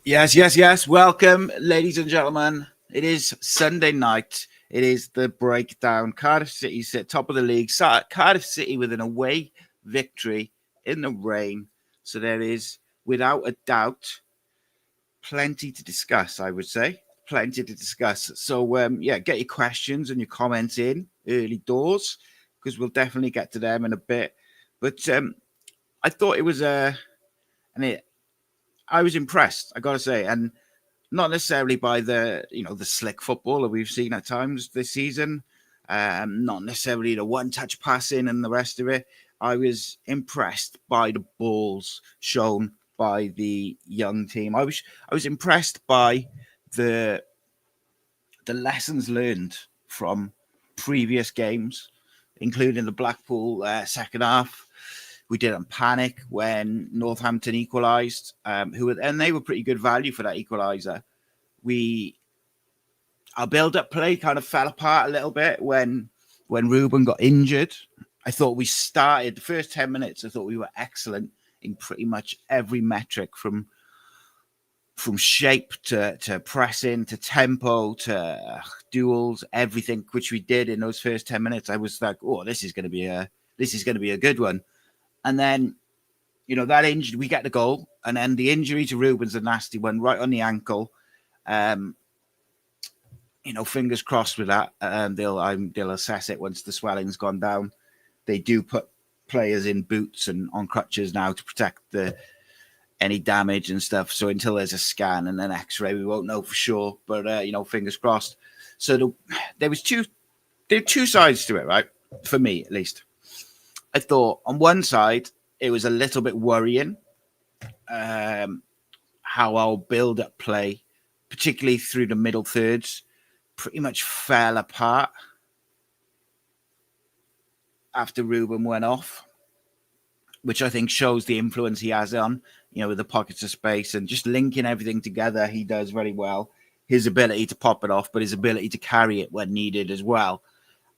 Yes. Welcome, ladies and gentlemen. It is Sunday night. It is the breakdown. Cardiff City sit top of the league. Cardiff City with an away victory in the rain. So there is, without a doubt, plenty to discuss, I would say. Plenty to discuss. So, get your questions and your comments in early doors, because we'll definitely get to them in a bit. But I thought it was I was impressed, I got to say, and not necessarily by the slick football that we've seen at times this season, not necessarily the one-touch passing and the rest of it. I was impressed by the balls shown by the young team. I was impressed by the lessons learned from previous games, including the Blackpool second half. We didn't panic when Northampton equalised, and they were pretty good value for that equaliser. Our build-up play kind of fell apart a little bit when Ruben got injured. I thought we started the first 10 minutes. I thought we were excellent in pretty much every metric, from shape to pressing to tempo to duels, everything which we did in those first 10 minutes. I was like, oh, this is going to be a good one. And then, that injury, we get the goal, and then the injury to Ruben's a nasty one, right on the ankle. Fingers crossed with that. They'll assess it once the swelling's gone down. They do put players in boots and on crutches now to protect any damage and stuff. So until there's a scan and an X-ray, we won't know for sure. But fingers crossed. So there were two sides to it, right? For me, at least. I thought on one side it was a little bit worrying how our build-up play, particularly through the middle thirds, pretty much fell apart after Ruben went off, which I think shows the influence he has on, with the pockets of space and just linking everything together. He does very well. His ability to pop it off, but his ability to carry it when needed as well.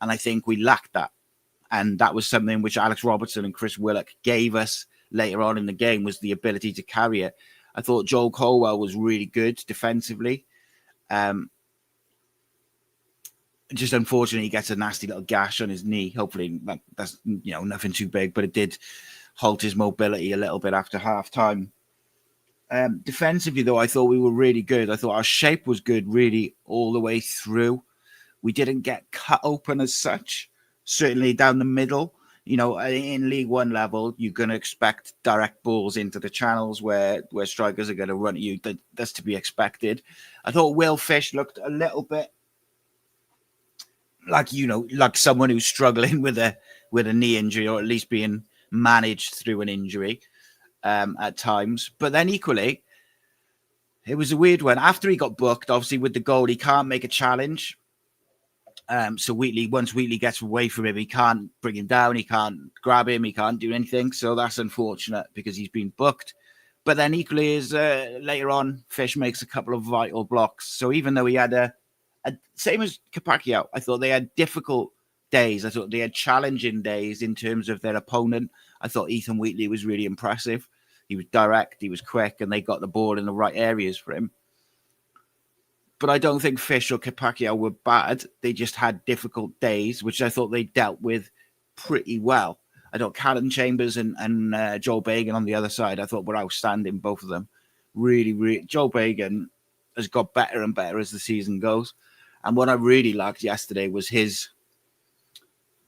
And I think we lacked that. And that was something which Alex Robertson and Chris Willock gave us later on in the game, was the ability to carry it. I thought Joel Colwell was really good defensively. Just unfortunately, he gets a nasty little gash on his knee. Hopefully, that's nothing too big, but it did halt his mobility a little bit after half time. Defensively, though, I thought we were really good. I thought our shape was good really all the way through. We didn't get cut open as such. Certainly down the middle, in League One level, you're going to expect direct balls into the channels where strikers are going to run at you. That's to be expected. I thought Will Fish looked a little bit like someone who's struggling with a knee injury, or at least being managed through an injury at times. But then equally, it was a weird one. After he got booked, obviously with the goal, he can't make a challenge. So once Wheatley gets away from him, he can't bring him down, he can't grab him, he can't do anything. So that's unfortunate because he's been booked. But then equally, is later on, Fish makes a couple of vital blocks. So even though he had a same as Capaccio, I thought they had difficult days. I thought they had challenging days in terms of their opponent. I thought Ethan Wheatley was really impressive. He was direct, he was quick, and they got the ball in the right areas for him. But I don't think Fish or Capaccio were bad. They just had difficult days, which I thought they dealt with pretty well. I thought Callum Chambers and Joel Bagan on the other side, I thought were outstanding, both of them. Really, really. Joel Bagan has got better and better as the season goes. And what I really liked yesterday was his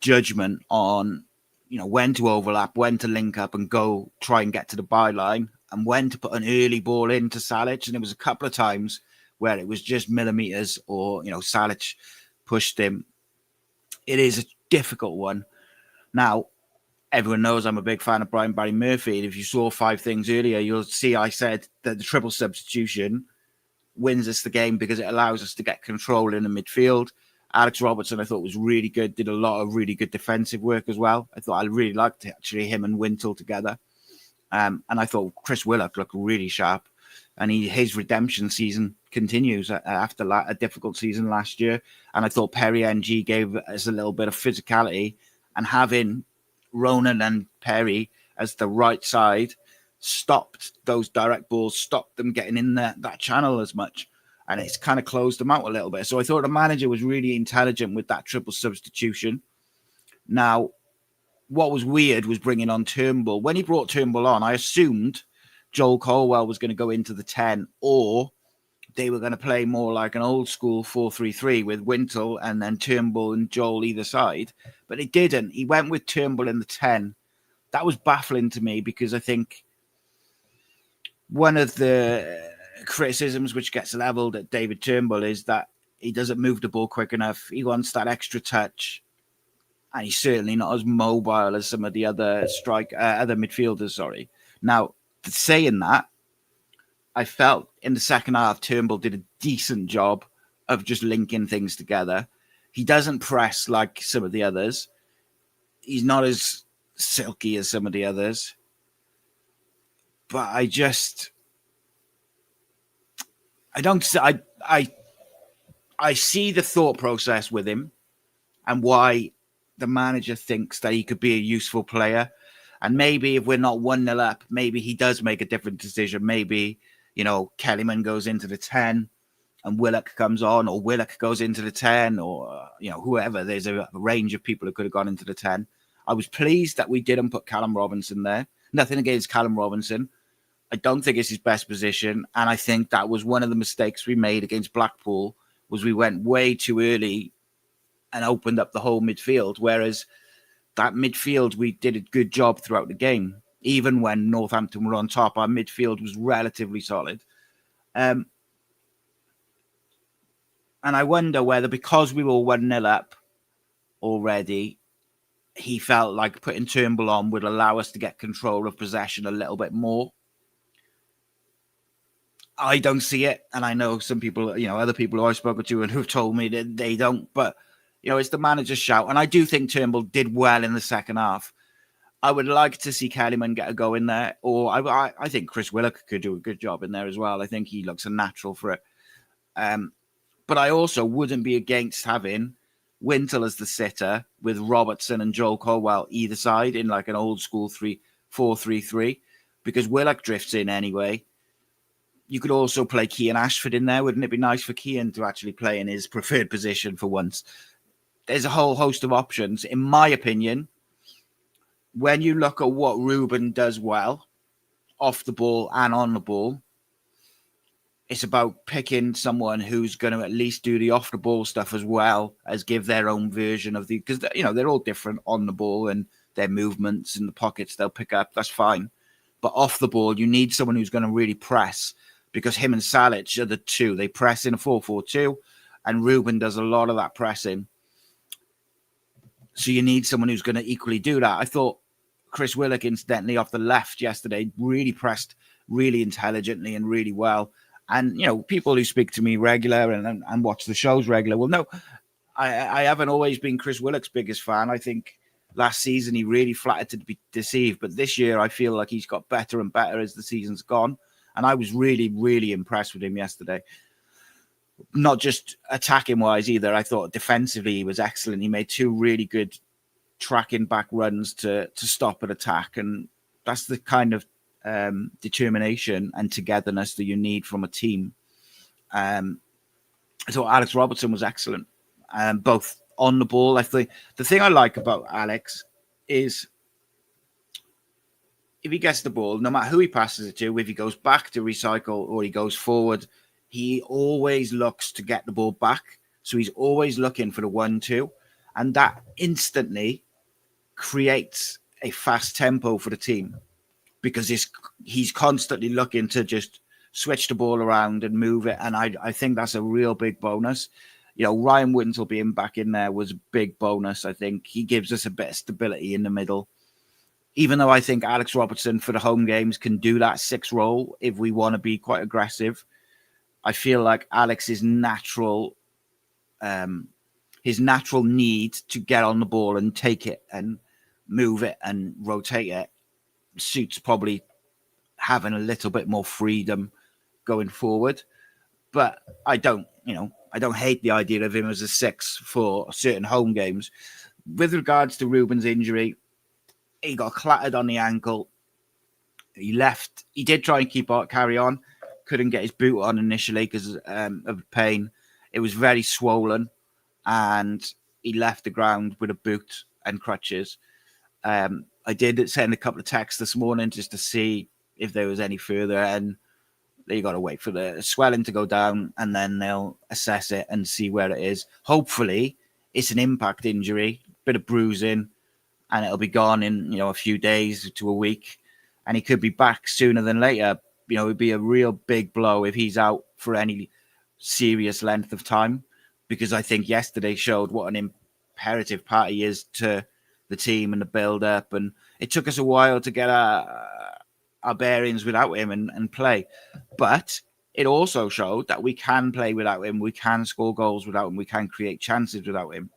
judgment on, when to overlap, when to link up and go try and get to the byline, and when to put an early ball into Salic. And it was a couple of times where it was just millimeters, or, Salic pushed him. It is a difficult one. Now, everyone knows I'm a big fan of Brian Barry Murphy. And if you saw 5 things earlier, you'll see I said that the triple substitution wins us the game because it allows us to get control in the midfield. Alex Robertson, I thought, was really good, did a lot of really good defensive work as well. I thought I really liked actually him and Wintle together. And I thought Chris Willock looked really sharp. And his redemption season continues after a difficult season last year. And I thought Perry NG gave us a little bit of physicality, and having Ronan and Perry as the right side stopped those direct balls, stopped them getting in that channel as much. And it's kind of closed them out a little bit. So I thought the manager was really intelligent with that triple substitution. Now, what was weird was bringing on Turnbull. When he brought Turnbull on, I assumed Joel Colwell was going to go into the 10, or they were going to play more like an old school 4-3-3 with Wintle and then Turnbull and Joel either side. But it didn't. He went with Turnbull in the 10. That was baffling to me, because I think one of the criticisms which gets leveled at David Turnbull is that he doesn't move the ball quick enough. He wants that extra touch. And he's certainly not as mobile as some of the other other midfielders. Sorry. Now, saying that, I felt in the second half Turnbull did a decent job of just linking things together. He doesn't press like some of the others. He's not as silky as some of the others. But I see the thought process with him and why the manager thinks that he could be a useful player. And maybe if we're not 1-0 up, maybe he does make a different decision. Maybe, Kellyman goes into the 10 and Willock comes on, or Willock goes into the 10, or, whoever. There's a range of people who could have gone into the 10. I was pleased that we didn't put Callum Robinson there. Nothing against Callum Robinson. I don't think it's his best position. And I think that was one of the mistakes we made against Blackpool, was we went way too early and opened up the whole midfield. Whereas that midfield, we did a good job throughout the game. Even when Northampton were on top, our midfield was relatively solid. And I wonder whether, because we were 1-0 up already, he felt like putting Turnbull on would allow us to get control of possession a little bit more. I don't see it. And I know some people, other people who I've spoken to and who've told me that they don't. But, it's the manager's shout. And I do think Turnbull did well in the second half. I would like to see Kellyman get a go in there. Or I think Chris Willock could do a good job in there as well. I think he looks a natural for it. But I also wouldn't be against having Wintle as the sitter with Robertson and Joel Colwell either side in like an old school 4-3-3, because Willock drifts in anyway. You could also play Kean Ashford in there. Wouldn't it be nice for Kean to actually play in his preferred position for once? There's a whole host of options. In my opinion, when you look at what Ruben does well, off the ball and on the ball, it's about picking someone who's going to at least do the off the ball stuff as well as give their own version of because they're all different on the ball and their movements and the pockets they'll pick up. That's fine. But off the ball, you need someone who's going to really press, because him and Salic are the two. They press in a 4-4-2, and Ruben does a lot of that pressing. So you need someone who's going to equally do that. I thought Chris Willock, incidentally, off the left yesterday, really pressed really intelligently and really well. And, people who speak to me regular and watch the shows regular will know I haven't always been Chris Willock's biggest fan. I think last season he really flattered to be deceived. But this year I feel like he's got better and better as the season's gone. And I was really, really impressed with him yesterday. Not just attacking-wise either. I thought defensively he was excellent. He made 2 really good tracking back runs to stop an attack. And that's the kind of determination and togetherness that you need from a team. I thought Alex Robertson was excellent, both on the ball. I think the thing I like about Alex is if he gets the ball, no matter who he passes it to, if he goes back to recycle or he goes forward, he always looks to get the ball back. So he's always looking for the 1-2, and that instantly creates a fast tempo for the team, because he's constantly looking to just switch the ball around and move it. And I think that's a real big bonus. Ryan Wintle being back in there was a big bonus. I think he gives us a bit of stability in the middle. Even though I think Alex Robertson for the home games can do that 6 role if we want to be quite aggressive. I feel like Alex's natural need to get on the ball and take it and move it and rotate it suits probably having a little bit more freedom going forward. But I don't hate the idea of him as a 6 for certain home games. With regards to Ruben's injury, he got clattered on the ankle. He left. He did try and carry on. Couldn't get his boot on initially because of pain. It was very swollen, and he left the ground with a boot and crutches. I did send a couple of texts this morning just to see if there was any further, and you got to wait for the swelling to go down, and then they'll assess it and see where it is. Hopefully, it's an impact injury, bit of bruising, and it'll be gone in a few days to a week, and he could be back sooner than later. It'd be a real big blow if he's out for any serious length of time, because I think yesterday showed what an imperative part he is to the team and the build-up, and it took us a while to get our bearings without him and play. But it also showed that we can play without him, we can score goals without him, we can create chances without him.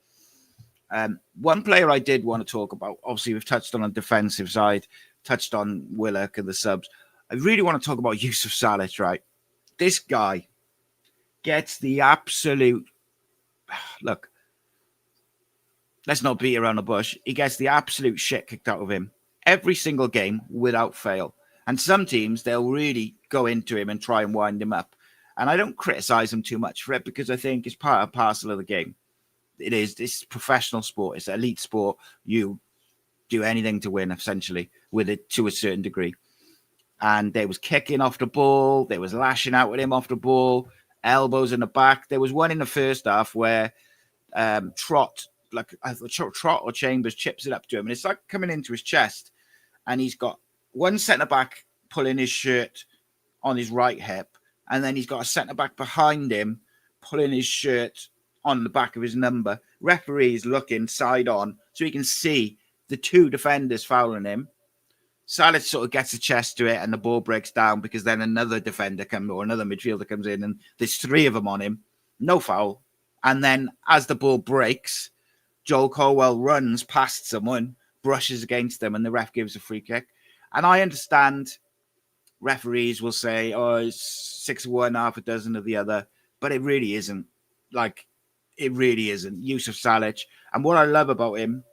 One player I did want to talk about, obviously we've touched on the defensive side, touched on Willock and the subs. I really want to talk about Yusuf Salic, right? This guy gets the absolute... Look, let's not beat around the bush. He gets the absolute shit kicked out of him every single game without fail. And some teams, they'll really go into him and try and wind him up. And I don't criticize him too much for it, because I think it's part and parcel of the game. It is. This professional sport. It's elite sport. You do anything to win, essentially, with it to a certain degree. And there was kicking off the ball. There was lashing out with him off the ball. Elbows in the back. There was one in the first half where Trot or Chambers chips it up to him. And it's like coming into his chest. And he's got one centre-back pulling his shirt on his right hip. And then he's got a centre-back behind him pulling his shirt on the back of his number. Referee's looking side on so he can see the two defenders fouling him. Salic sort of gets a chest to it and the ball breaks down, because then another defender or another midfielder comes in and there's three of them on him. No foul. And then as the ball breaks, Joel Colwell runs past someone, brushes against them, and the ref gives a free kick. And I understand referees will say, it's 6 of one, half a dozen of the other, but it really isn't. It really isn't. Yusuf Salic. And what I love about him,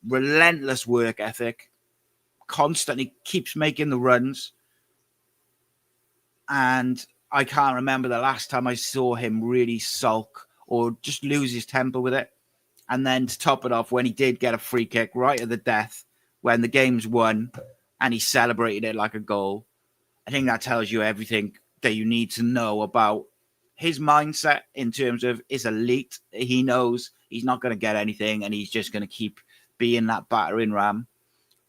relentless work ethic, constantly keeps making the runs. And I can't remember the last time I saw him really sulk or just lose his temper with it. And then to top it off, when he did get a free kick right at the death, when the game's won, and he celebrated it like a goal, I think that tells you everything that you need to know about his mindset in terms of it's elite. He knows he's not going to get anything, and he's just going to keep being that battering ram.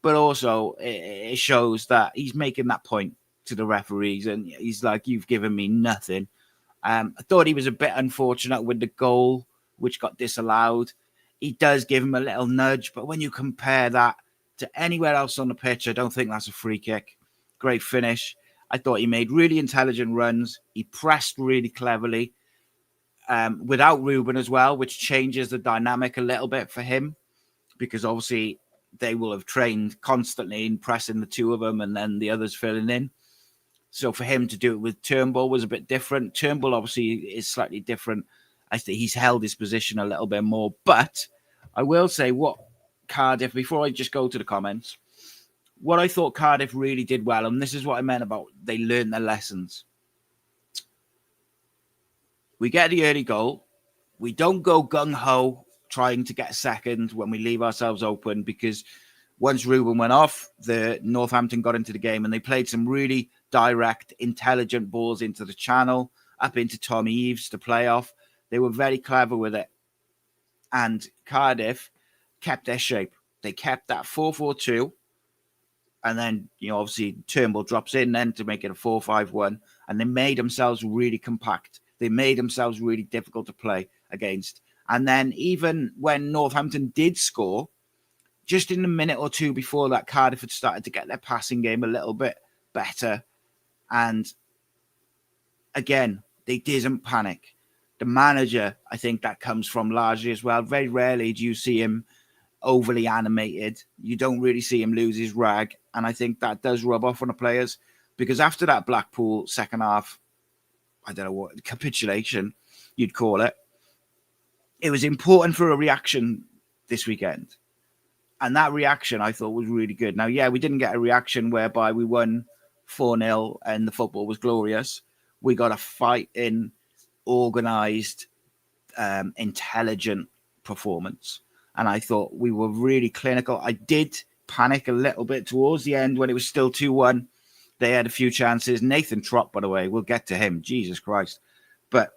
But also, it shows that he's making that point to the referees, and he's like, you've given me nothing. I thought he was a bit unfortunate with the goal, which got disallowed. He does give him a little nudge, but when you compare that to anywhere else on the pitch, I don't think that's a free kick. Great finish. I thought he made really intelligent runs. He pressed really cleverly without Ruben as well, which changes the dynamic a little bit for him, because obviously they will have trained constantly in pressing the two of them and then the others filling in. So for him to do it with Turnbull was a bit different. Turnbull obviously is slightly different. I think he's held his position a little bit more. But I will say what Cardiff, before I just go to the comments, what I thought Cardiff really did well, and this is what I meant about they learned their lessons. We get the early goal. We don't go gung-ho trying to get a second when we leave ourselves open, because once Ruben went off, the Northampton got into the game and they played some really direct, intelligent balls into the channel, up into Tommy Eaves to play off. They were very clever with it. And Cardiff kept their shape. They kept that 4-4-2. And then, obviously Turnbull drops in then to make it a 4-5-1. And they made themselves really compact. They made themselves really difficult to play against. And then even when Northampton did score, just in a minute or two before that, Cardiff had started to get their passing game a little bit better. And again, they didn't panic. The manager, I think that comes from largely as well. Very rarely do you see him overly animated. You don't really see him lose his rag. And I think that does rub off on the players, because after that Blackpool second half, I don't know what, capitulation you'd call it, it was important for a reaction this weekend. And that reaction I thought was really good. Now, yeah, we didn't get a reaction whereby we won 4-0 and the football was glorious. We got a fighting, organised, intelligent performance. And I thought we were really clinical. I did panic a little bit towards the end when it was still 2-1. They had a few chances. Nathan Trott, by the way, we'll get to him. Jesus Christ. But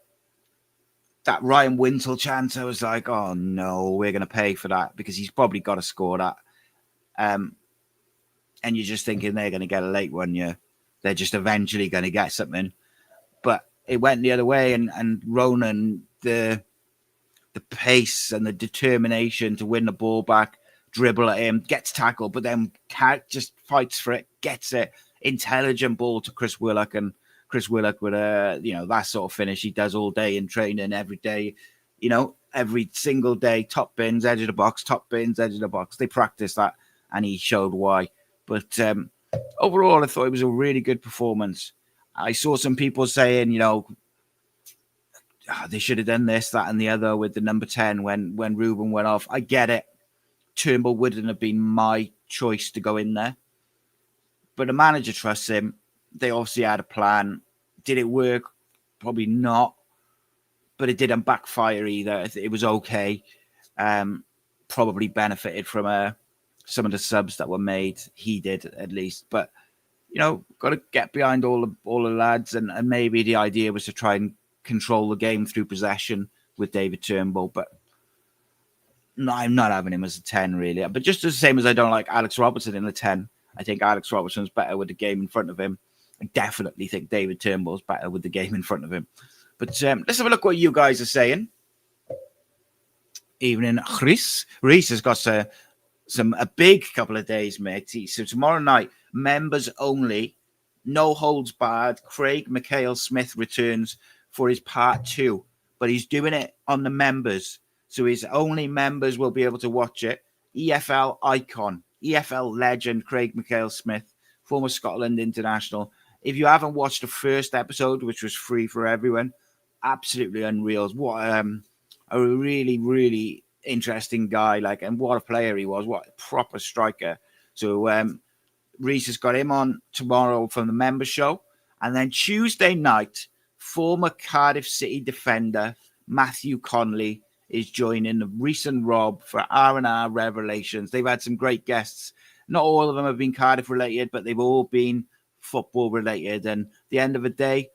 that Ryan Wintle chance, I was like, oh no, we're going to pay for that because he's probably got to score that. And you're just thinking they're going to get a late one. Yeah, they're just eventually going to get something. But it went the other way, and Ronan, the pace and the determination to win the ball back, dribble at him, gets tackled, but then just fights for it, gets it. Intelligent ball to Chris Willock, and Chris Willock with that sort of finish he does all day in training, every day, every single day, top bins, edge of the box, top bins, edge of the box. They practice that, and he showed why. But overall, I thought it was a really good performance. I saw some people saying, they should have done this, that, and the other with the number 10 when Ruben went off. I get it. Turnbull wouldn't have been my choice to go in there. But the manager trusts him. They obviously had a plan. Did it work? Probably not. But it didn't backfire either. It was okay. Probably benefited from some of the subs that were made. He did, at least. But, got to get behind all the lads. And maybe the idea was to try and control the game through possession with David Turnbull. But no, I'm not having him as a 10, really. But just the same as I don't like Alex Robertson in the 10. I think Alex Robertson's better with the game in front of him. I definitely think David Turnbull's better with the game in front of him. But let's have a look what you guys are saying. Evening, Chris. Reese has got a big couple of days, mate. So tomorrow night, members only, no holds barred. Craig McHale-Smith returns for his part 2, but he's doing it on the members. So his only members will be able to watch it. EFL icon, EFL legend Craig McHale-Smith, former Scotland international. If you haven't watched the first episode, which was free for everyone, absolutely unreal. What a really, really interesting guy, and what a player he was. What a proper striker. So Reese has got him on tomorrow from the member show. And then Tuesday night, former Cardiff City defender Matthew Connolly is joining the recent Rob for R&R Revelations. They've had some great guests. Not all of them have been Cardiff related, but they've all been football related. And at the end of the day,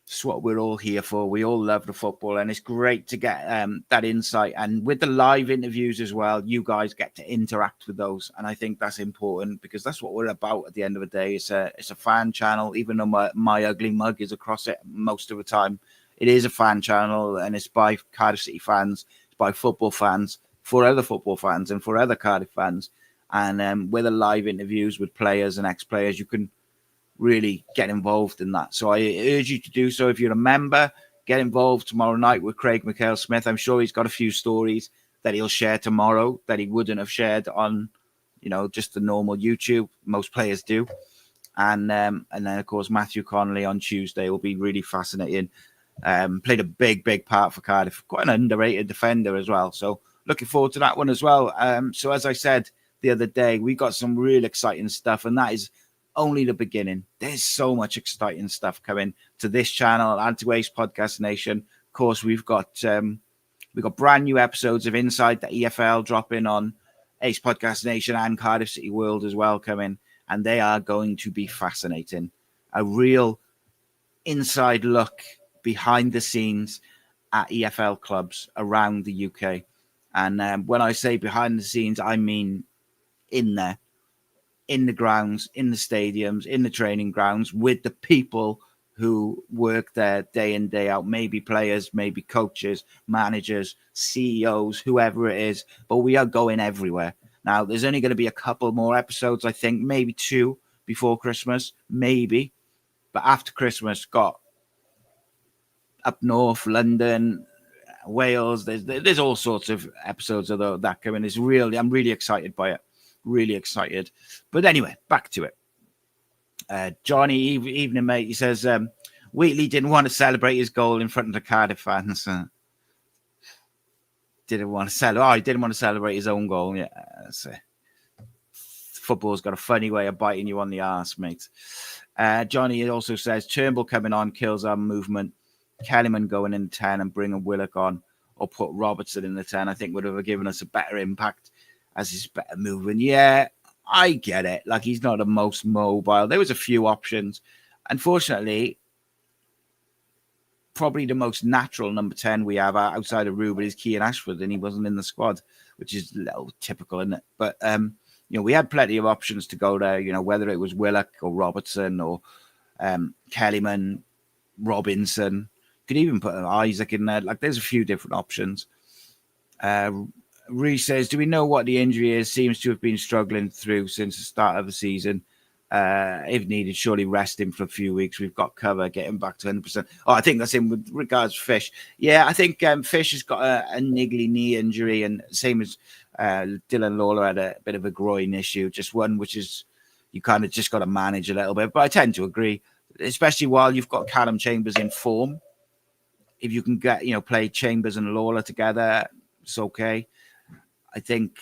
it's what we're all here for. We all love the football, and it's great to get that insight. And with the live interviews as well, you guys get to interact with those. And I think that's important because that's what we're about at the end of the day. It's a fan channel, even though my ugly mug is across it most of the time. It is a fan channel, and it's by Cardiff City fans, it's by football fans, for other football fans, and for other Cardiff fans. And with the live interviews with players and ex-players, you can really get involved in that. So I urge you to do so. If you're a member, get involved tomorrow night with Craig McHale-Smith. I'm sure he's got a few stories that he'll share tomorrow that he wouldn't have shared on, just the normal YouTube. Most players do. And then, of course, Matthew Connolly on Tuesday will be really fascinating. Played a big part for Cardiff. Quite an underrated defender as well. So looking forward to that one as well. So as I said the other day, we got some real exciting stuff, and that is only the beginning. There's so much exciting stuff coming to this channel and to Ace Podcast Nation. Of course, we've got brand new episodes of Inside the EFL dropping on Ace Podcast Nation and Cardiff City World as well coming, and they are going to be fascinating. A real inside look behind the scenes at EFL clubs around the UK. And when I say behind the scenes, I mean in there, in the grounds, in the stadiums, in the training grounds, with the people who work there day in, day out, maybe players, maybe coaches, managers, CEOs, whoever it is. But we are going everywhere. Now, there's only going to be a couple more episodes, I think, maybe 2 before Christmas, maybe. But after Christmas, got up north, London, Wales. There's all sorts of episodes of that coming. I'm really excited by it. Really excited. But anyway, back to it. Johnny, evening, mate. He says, Wheatley didn't want to celebrate his goal in front of the Cardiff fans. didn't want to celebrate. Oh, he didn't want to celebrate his own goal. Yeah, football's got a funny way of biting you on the arse, mate. Johnny also says Turnbull coming on kills our movement. Kellyman going in 10 and bringing Willock on, or put Robertson in the 10, I think would have given us a better impact as he's better moving. Yeah, I get it. Like, he's not the most mobile. There was a few options. Unfortunately, probably the most natural number 10 we have outside of Ruben is Kean Ashford, and he wasn't in the squad, which is a little typical, isn't it? But, we had plenty of options to go there, whether it was Willock or Robertson or Kellyman, Robinson. Could even put Isaac in there. Like, there's a few different options. Reece says, do we know what the injury is? Seems to have been struggling through since the start of the season. If needed, surely rest him for a few weeks. We've got cover, get him back to 100%. Oh, I think that's in with regards to Fish. Yeah, I think Fish has got a niggly knee injury, and same as Dylan Lawler had a bit of a groin issue, just one which is you kind of just got to manage a little bit. But I tend to agree, especially while you've got Callum Chambers in form. If you can get, play Chambers and Lawler together, it's okay. I think,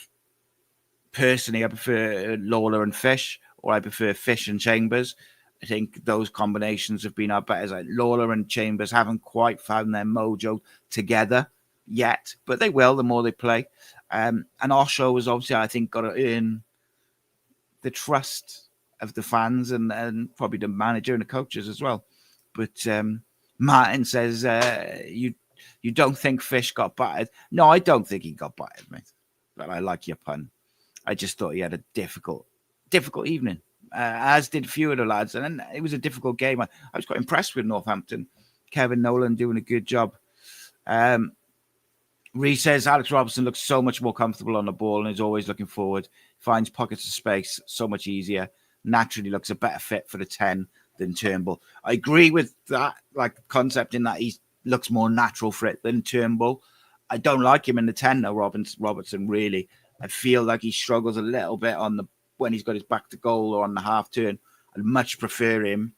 personally, I prefer Lawler and Fish, or I prefer Fish and Chambers. I think those combinations have been our better. Like Lawler and Chambers haven't quite found their mojo together yet, but they will the more they play. And Osho has obviously, I think, got to earn the trust of the fans and probably the manager and the coaches as well. But Martin says, you don't think Fish got battered? No, I don't think he got battered, mate. But I like your pun. I just thought he had a difficult evening, as did a few of the lads. And it was a difficult game. I was quite impressed with Northampton. Kevin Nolan doing a good job. Reece says, Alex Robertson looks so much more comfortable on the ball and is always looking forward. Finds pockets of space so much easier. Naturally looks a better fit for the 10 than Turnbull. I agree with that, concept in that he looks more natural for it than Turnbull. I don't like him in the 10 though, Robertson, really. I feel like he struggles a little bit when he's got his back to goal or on the half turn. I'd much prefer him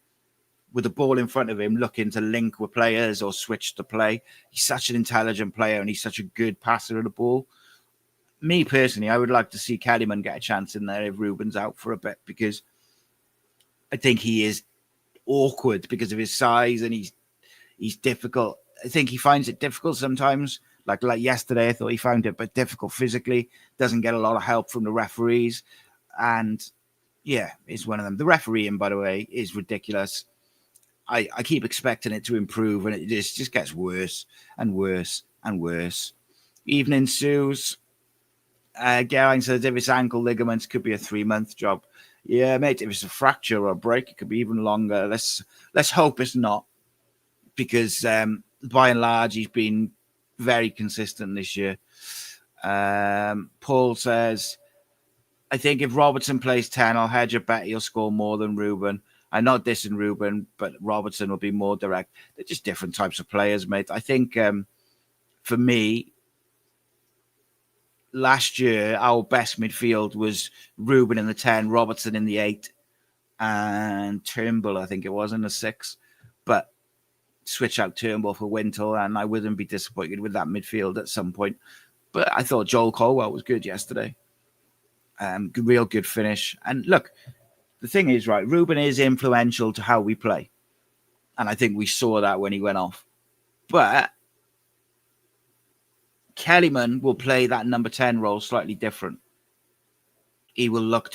with the ball in front of him, looking to link with players or switch to play. He's such an intelligent player and he's such a good passer of the ball. Me personally, I would like to see Kellyman get a chance in there if Ruben's out for a bit, because I think he is awkward because of his size and he's difficult. I think he finds it difficult sometimes. Like yesterday, I thought he found it a bit difficult physically. Doesn't get a lot of help from the referees. And yeah, it's one of them. The refereeing, by the way, is ridiculous. I keep expecting it to improve, and it just gets worse and worse and worse. Evening, Sue's. Geraint says if it's ankle ligaments, could be a 3-month job. Yeah, mate, if it's a fracture or a break, it could be even longer. Let's hope it's not, because by and large, he's been very consistent this year. Paul says, I think if Robertson plays 10, I'll hedge a bet he'll score more than Ruben. I'm not dissing Ruben, but Robertson will be more direct. They're just different types of players, mate. I think for me, last year, our best midfield was Ruben in the 10, Robertson in the 8, and Turnbull, I think it was, in the 6. But switch out Turnbull for Wintle, and I wouldn't be disappointed with that midfield at some point. But I thought Joel Colwell was good yesterday. Real good finish. And look, the thing is, right, Ruben is influential to how we play. And I think we saw that when he went off. But Kellyman will play that number 10 role slightly different. He will look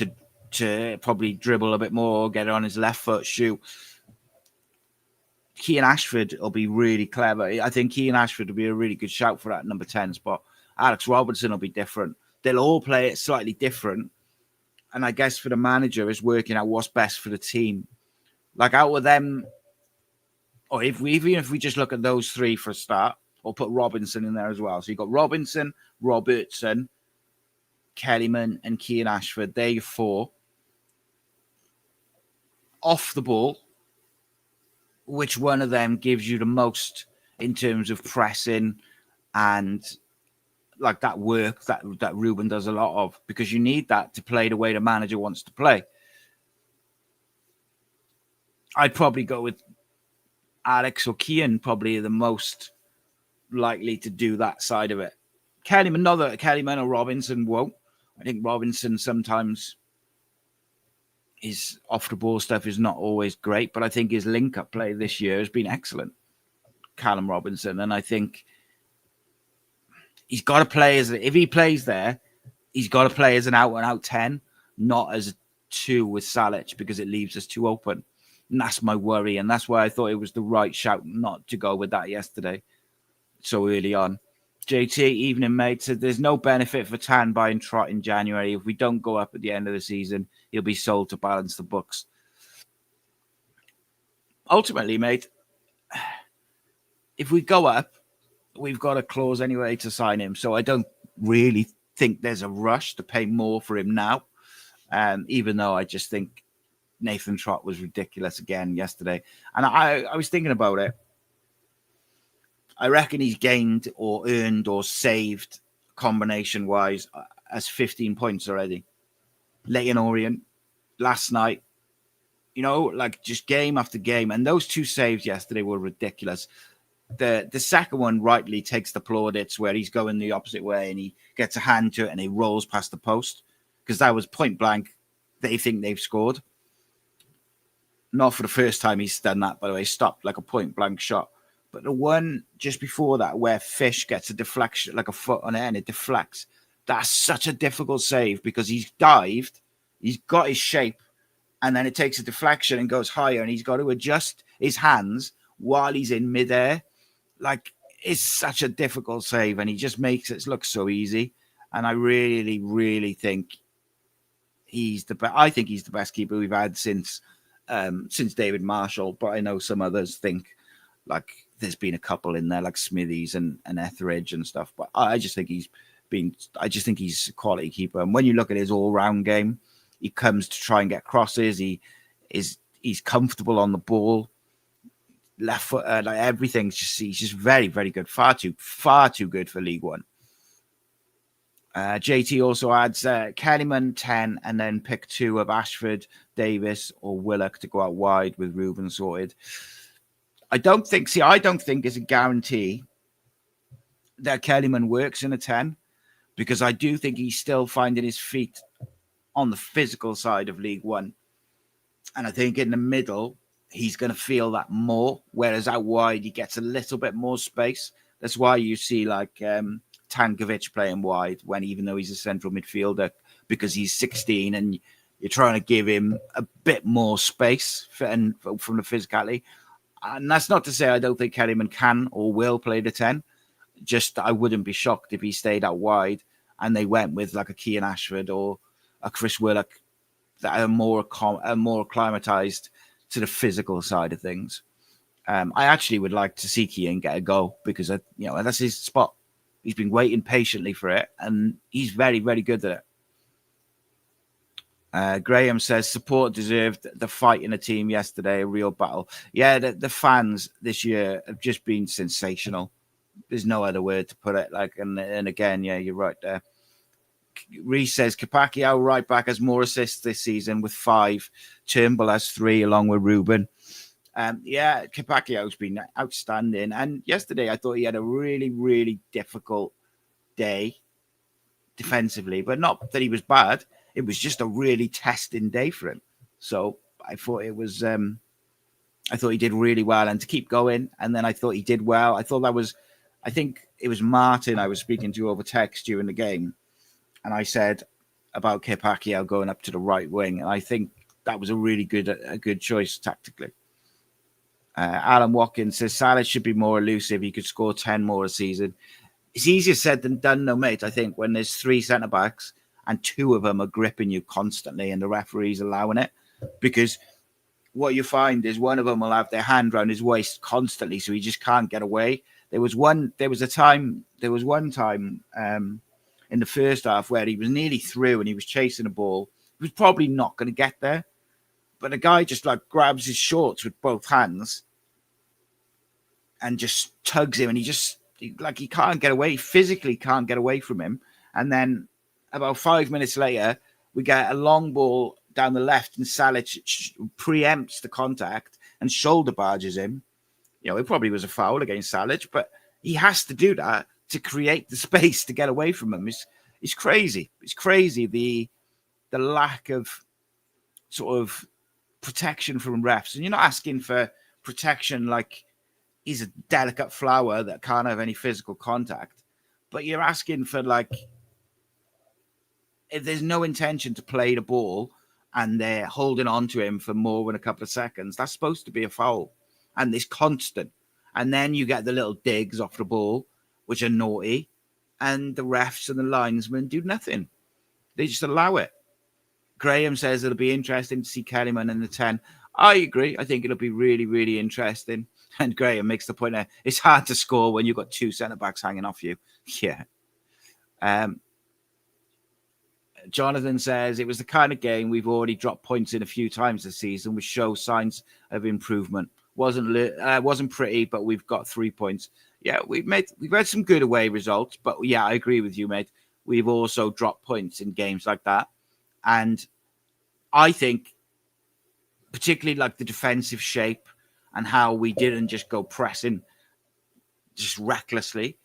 to probably dribble a bit more, get it on his left foot, shoot. Kean Ashford will be really clever. I think Kean Ashford will be a really good shout for that number 10 spot. Alex Robertson will be different. They'll all play it slightly different. And I guess for the manager, is working out what's best for the team. Like out of them, or even if we just look at those three for a start, or put Robinson in there as well. So you've got Robinson, Robertson, Kellyman, and Kean Ashford. They're your 4. Off the ball, which one of them gives you the most in terms of pressing and like that work that Ruben does a lot of, because you need that to play the way the manager wants to play. I'd probably go with Alex or Kean, probably the most likely to do that side of it. Kellyman, not that Kellyman or Robinson won't. I think Robinson sometimes his off the ball stuff is not always great, but I think his link up play this year has been excellent. Callum Robinson, and I think he's got to play if he plays there, he's got to play as an out and out 10, not as a 2 with Salic, because it leaves us too open. And that's my worry, and that's why I thought it was the right shout not to go with that yesterday so early on. JT, evening mate, said there's no benefit for Tan buying Trot in January. If we don't go up at the end of the season, he'll be sold to balance the books. Ultimately, mate, if we go up, we've got a clause anyway to sign him. So I don't really think there's a rush to pay more for him now, even though I just think Nathan Trott was ridiculous again yesterday. And I was thinking about it. I reckon he's gained or earned or saved combination-wise as 15 points already. Leyton Orient last night, like just game after game. And those 2 saves yesterday were ridiculous. The second one rightly takes the plaudits where he's going the opposite way and he gets a hand to it and he rolls past the post, because that was point blank. They think they've scored. Not for the first time he's done that, by the way. Stopped like a point blank shot. But the one just before that where Fish gets a deflection, like a foot on it, and it deflects. That's such a difficult save because he's dived, he's got his shape, and then it takes a deflection and goes higher, and he's got to adjust his hands while he's in midair. Like, it's such a difficult save, and he just makes it look so easy. And I really, really think he's the best. I think he's the best keeper we've had since David Marshall. But I know some others think like there's been a couple in there like Smithies and Etheridge and stuff. But I just think he's a quality keeper. And when you look at his all-round game, he comes to try and get crosses. He's comfortable on the ball. Left foot, like everything's he's just very, very good. Far too good for League One. JT also adds Kellyman 10 and then pick 2 of Ashford, Davis or Willock to go out wide with Ruben sorted. I don't think it's a guarantee that Kellyman works in a 10, because I do think he's still finding his feet on the physical side of League One. And I think in the middle, he's going to feel that more, whereas out wide, he gets a little bit more space. That's why you see like Tankovic playing wide, even though he's a central midfielder, because he's 16 and you're trying to give him a bit more space from the physicality. And that's not to say I don't think Kellyman can or will play the 10. Just I wouldn't be shocked if he stayed out wide and they went with like a Kean Ashford or a Chris Willock that are more acclimatized to the physical side of things. I actually would like to see Kean get a go, because that's his spot. He's been waiting patiently for it, and he's very, very good at it. Graham says support deserved the fight in the team yesterday, a real battle. Yeah, the fans this year have just been sensational. There's no other word to put it. And again, yeah, you're right there. Reese says Capaccio right back has more assists this season with 5. Turnbull has 3 along with Ruben. Yeah, Capaccio's been outstanding. And yesterday I thought he had a really, really difficult day defensively, but not that he was bad. It was just a really testing day for him. So I thought I thought he did really well, and to keep going. And then I thought he did well. I think it was Martin I was speaking to over text during the game. And I said about Capaccio going up to the right wing. And I think that was a really good choice tactically. Alan Watkins says Salah should be more elusive. He could score 10 more a season. It's easier said than done, though, mate. I think when there's 3 centre-backs and 2 of them are gripping you constantly and the referee's allowing it. Because what you find is one of them will have their hand around his waist constantly, so he just can't get away. There was one time in the first half where he was nearly through and he was chasing a ball. He was probably not going to get there. But the guy just grabs his shorts with both hands and just tugs him, and he can't get away, physically can't get away from him. And then about 5 minutes later, we get a long ball down the left and Salic preempts the contact and shoulder barges him. It probably was a foul against Salic, but he has to do that to create the space to get away from them. It's crazy. It's crazy the lack of sort of protection from refs. And you're not asking for protection like he's a delicate flower that can't have any physical contact, but you're asking for, like, if there's no intention to play the ball and they're holding on to him for more than a couple of seconds, that's supposed to be a foul. And it's constant. And then you get the little digs off the ball, which are naughty, and the refs and the linesmen do nothing. They just allow it. Graham says it'll be interesting to see Kellyman in the 10. I agree. I think it'll be really, really interesting. And Graham makes the point that it's hard to score when you've got two centre-backs hanging off you. Yeah. Jonathan says it was the kind of game we've already dropped points in a few times this season, which shows signs of improvement. Wasn't pretty, but we've got 3 points. Yeah, we've had some good away results, but yeah, I agree with you, mate. We've also dropped points in games like that. And I think particularly like the defensive shape and how we didn't just go pressing just recklessly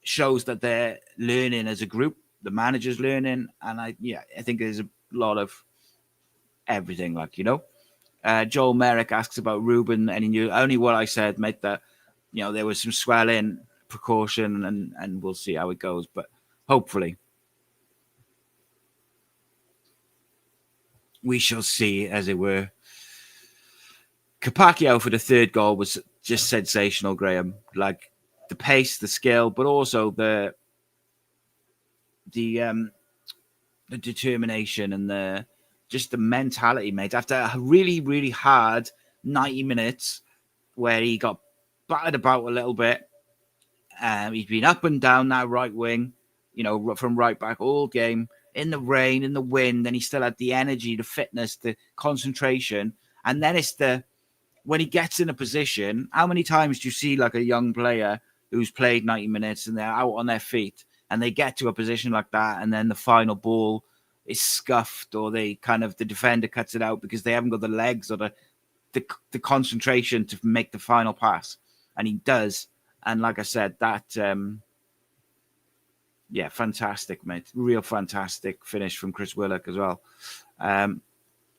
shows that they're learning as a group. The manager's learning. And I think there's a lot of everything, like, you know. Joel Merrick asks about Ruben. Only what I said, mate, that, you know, there was some swelling, precaution, and we'll see how it goes. But hopefully we shall see, as it were. Capaccio for the third goal was just sensational, Graham. Like the pace, the skill, but also the determination and the mentality, mate. After a really, really hard 90 minutes where he got battered about a little bit, he's been up and down that right wing, you know, from right back all game, in the rain, in the wind, and he still had the energy, the fitness, the concentration. And then it's when he gets in a position, how many times do you see like a young player who's played 90 minutes and they're out on their feet and they get to a position like that, and then the final ball is scuffed, or the defender cuts it out because they haven't got the legs or the concentration to make the final pass, and he does. And like I said, that fantastic, mate, real fantastic finish from Chris Willock as well.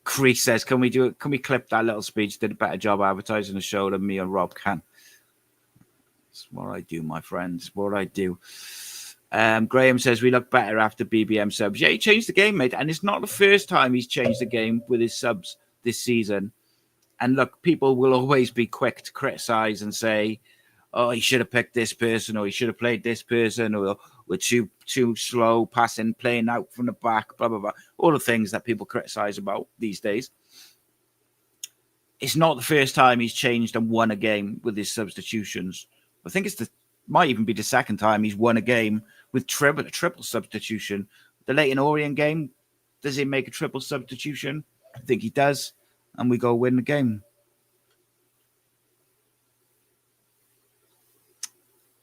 Chris says, can we clip that little speech? Did a better job advertising the show than me and Rob can. That's what I do, my friends. What I do. Graham says we look better after BBM subs. Yeah, he changed the game, mate. And it's not the first time he's changed the game with his subs this season. And look, people will always be quick to criticize and say, oh, he should have picked this person, or he should have played this person, or we're too slow passing, playing out from the back, blah, blah, blah. All the things that people criticize about these days. It's not the first time he's changed and won a game with his substitutions. I think might even be the second time he's won a game with triple substitution. The Leyton Orient game, does he make a triple substitution? I think he does. And we go win the game.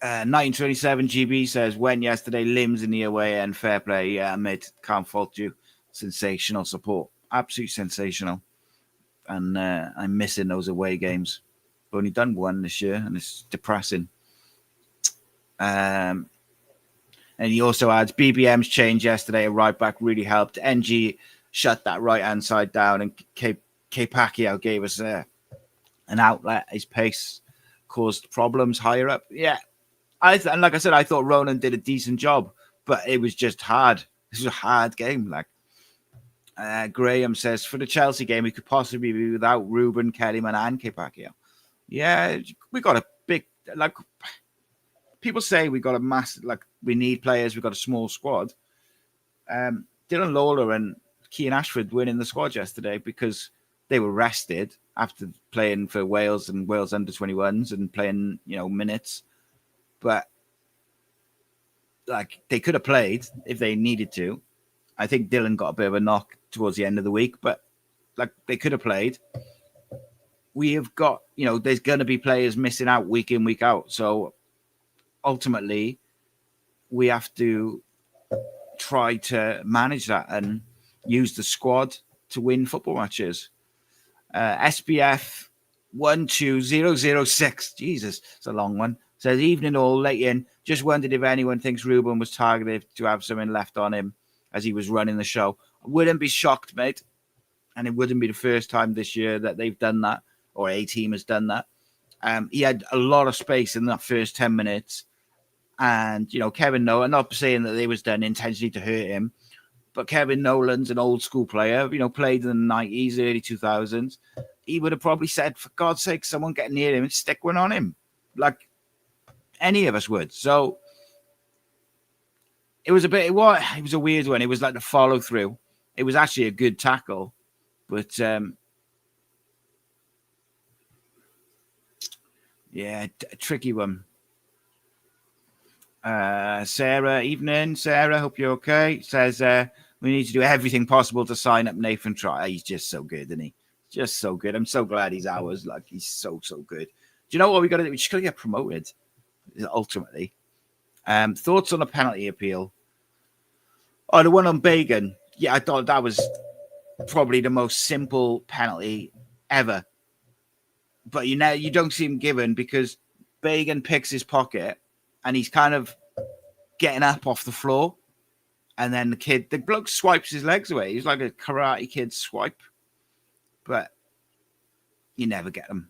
1927 GB says, when yesterday, limbs in the away end, fair play. Yeah, mate, can't fault you. Sensational support. Absolutely sensational. And I'm missing those away games. I've only done one this year, and it's depressing. And he also adds, BBM's change yesterday at right back really helped. NG shut that right-hand side down, and K Pacquiao gave us an outlet. His pace caused problems higher up. Yeah. And like I said, I thought Ronan did a decent job, but it was just hard. This was a hard game. Like Graham says, for the Chelsea game, we could possibly be without Ruben, Kellyman, and K Pacquiao. Yeah, we got a big, like, people say we got a massive, like, we need players, we got a small squad. Dylan Lawler and Keane Ashford weren't in the squad yesterday because they were rested after playing for Wales and Wales under-21s and playing, you know, minutes. But, like, they could have played if they needed to. I think Dylan got a bit of a knock towards the end of the week, but, like, they could have played. We have got, you know, there's going to be players missing out week in, week out. So, ultimately, we have to try to manage that and use the squad to win football matches. SBF 12006. Jesus, it's a long one. Says, evening all, late in. Just wondered if anyone thinks Ruben was targeted to have something left on him as he was running the show. I wouldn't be shocked, mate. And it wouldn't be the first time this year that they've done that, or a team has done that. He had a lot of space in that first 10 minutes. And, Kevin Nolan, not saying that they was done intentionally to hurt him, but Kevin Nolan's an old school player, played in the 90s, early 2000s. He would have probably said, for God's sake, someone get near him and stick one on him. Like any of us would. So it was it was a weird one. It was like the follow through. It was actually a good tackle, but a tricky one. Sarah, evening. Sarah, hope you're okay. Says we need to do everything possible to sign up Nathan Trott. He's just so good, isn't he? Just so good. I'm so glad he's ours. Like, he's so good. Do you know what we got to do? We just got to get promoted, ultimately. Thoughts on a penalty appeal? Oh, the one on Bagan. Yeah, I thought that was probably the most simple penalty ever. But you don't see him given because Bagan picks his pocket and he's kind of getting up off the floor. And then the bloke swipes his legs away. He's like a Karate Kid swipe. But you never get them.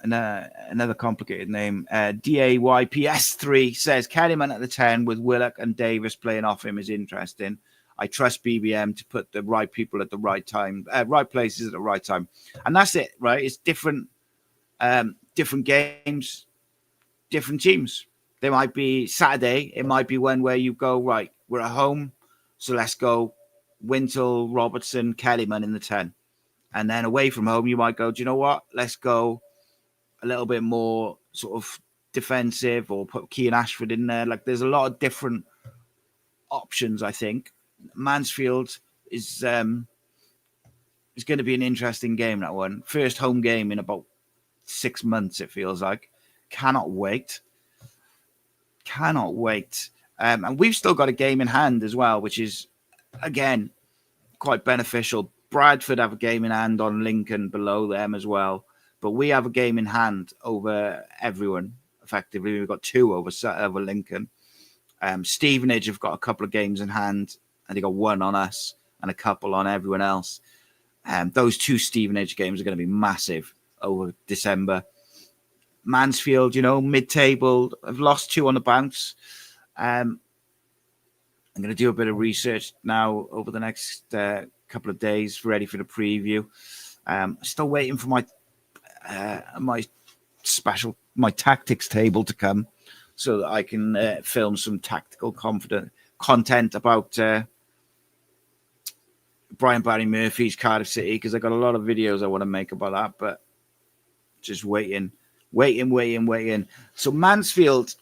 Another complicated name. DAYPS3 says, Caddyman at the 10 with Willock and Davis playing off him is interesting. I trust BBM to put the right people at the right time, right places at the right time. And that's it, right? It's different games, different teams. There might be Saturday. It might be one where you go, right, we're at home, so let's go Wintle, Robertson, Kellyman in the 10. And then away from home, you might go, do you know what? Let's go a little bit more sort of defensive or put Keane Ashford in there. Like, there's a lot of different options, I think. Mansfield is going to be an interesting game, that one. First home game in about 6 months, it feels like. Cannot wait. And we've still got a game in hand as well, which is, again, quite beneficial. Bradford have a game in hand on Lincoln below them as well. But we have a game in hand over everyone, effectively. We've got 2 over Lincoln. Stevenage have got a couple of games in hand, and they got 1 on us and a couple on everyone else. Those 2 Stevenage games are going to be massive over December. Mansfield, mid-table, have lost 2 on the bounce. I'm going to do a bit of research now over the next couple of days, ready for the preview. Still waiting for my tactics table to come so that I can film some tactical content about Brian Barry Murphy's Cardiff City, because I got a lot of videos I want to make about that, but just waiting. So Mansfield,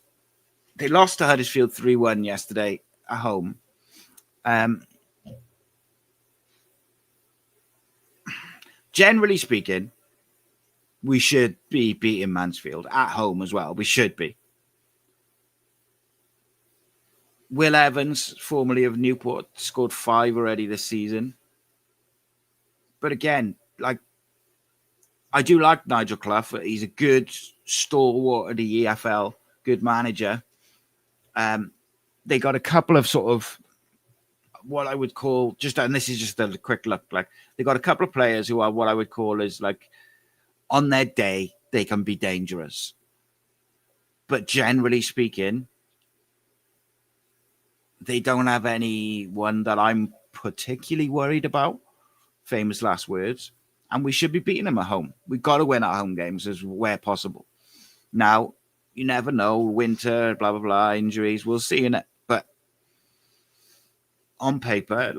they lost to Huddersfield 3-1 yesterday at home. Generally speaking, we should be beating Mansfield at home as well. We should be. Will Evans, formerly of Newport, scored 5 already this season. But again, I do like Nigel Clough. He's a good stalwart of the EFL, good manager. They got a couple of sort of what I would call and this is just a quick look, they got a couple of players who are what I would call is on their day, they can be dangerous. But generally speaking, they don't have anyone that I'm particularly worried about. Famous last words. And we should be beating them at home. We've got to win at home games where possible. Now, you never know. Winter, blah, blah, blah, injuries. We'll see in it. But on paper,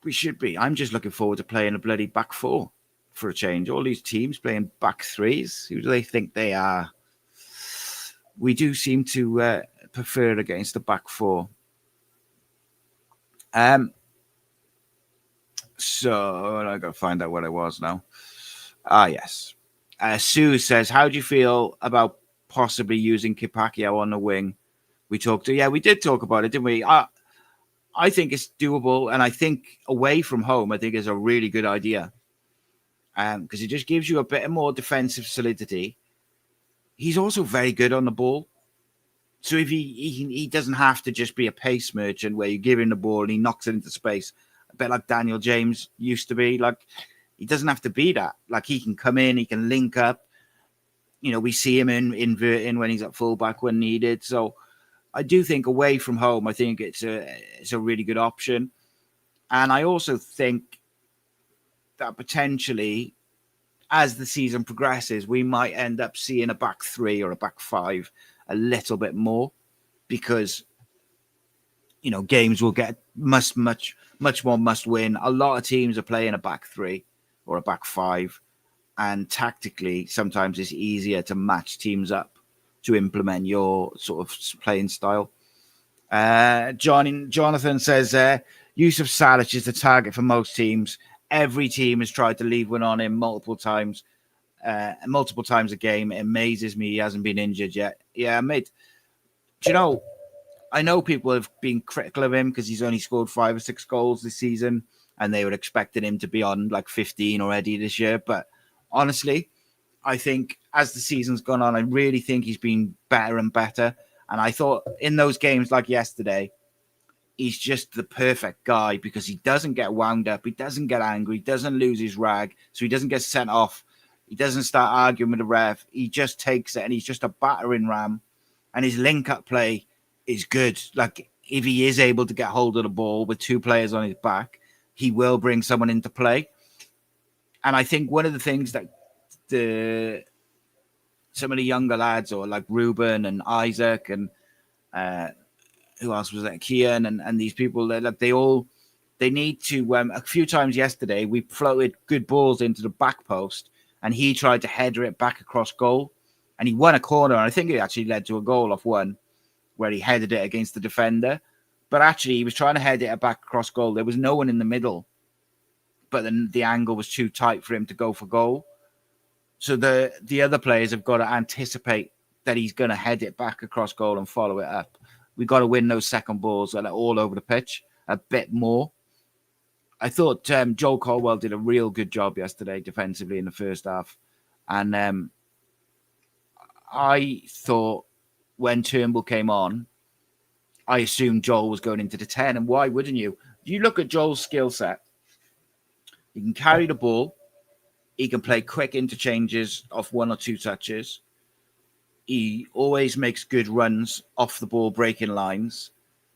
we should be. I'm just looking forward to playing a bloody back 4 for a change. All these teams playing back 3s. Who do they think they are? We do seem to prefer it against the back 4. So I got to find out what it was now. Yes. Sue says, how do you feel about possibly using Kipakio on the wing? We did talk about it, didn't we? I think it's doable, and I think away from home, I think is a really good idea. because it just gives you a bit more defensive solidity. He's also very good on the ball. So if he doesn't have to just be a pace merchant where you give him the ball and he knocks it into space, a bit like Daniel James used to be. Like, he doesn't have to be that. Like, he can come in, he can link up. You know, we see him inverting when he's at fullback when needed. So I do think away from home, I think it's a really good option. And I also think that potentially, as the season progresses, we might end up seeing a back three or a back five a little bit more, because, you know, games will get much more must win. A lot of teams are playing a back three or a back five, and tactically sometimes it's easier to match teams up to implement your sort of playing style. Jonathan says Yusuf Salic is the target for most teams. Every team has tried to leave one on him multiple times a game. It amazes me he hasn't been injured yet. Yeah, mate. Do you know, I know people have been critical of him because he's only scored 5 or 6 goals this season, and they were expecting him to be on like 15 already this year. But honestly, I think as the season's gone on, I really think he's been better and better. And I thought in those games like yesterday, he's just the perfect guy because he doesn't get wound up. He doesn't get angry. He doesn't lose his rag. So he doesn't get sent off. He doesn't start arguing with the ref. He just takes it, and he's just a battering ram. And his link-up play is good. Like, if he is able to get hold of the ball with 2 players on his back, he will bring someone into play. And I think one of the things that some of the younger lads, or like Ruben and Isaac and who else was that? Kian and these people, they need to. A few times yesterday, we floated good balls into the back post, and he tried to header it back across goal, and he won a corner. And I think it actually led to a goal off one where he headed it against the defender. But actually, he was trying to head it back across goal. There was no one in the middle, but then the angle was too tight for him to go for goal. So the other players have got to anticipate that he's going to head it back across goal and follow it up. We've got to win those second balls that are all over the pitch a bit more. I thought Joel Colwell did a real good job yesterday defensively in the first half. And I thought when Turnbull came on, I assumed Joel was going into the 10. And why wouldn't you? You look at Joel's skill set. He can carry the ball. He can play quick interchanges off 1 or 2 touches. He always makes good runs off the ball, breaking lines.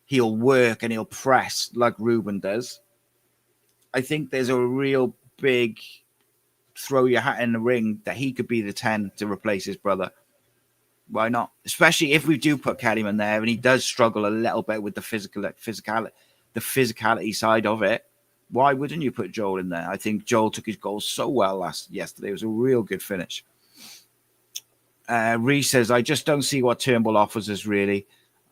He'll work and he'll press like Ruben does. I think there's a real big throw your hat in the ring that he could be the 10 to replace his brother. Why not? Especially if we do put Kellyman there and he does struggle a little bit with the physicality side of it. Why wouldn't you put Joel in there? I think Joel took his goal so well yesterday. It was a real good finish. Reece says, I just don't see what Turnbull offers us, really.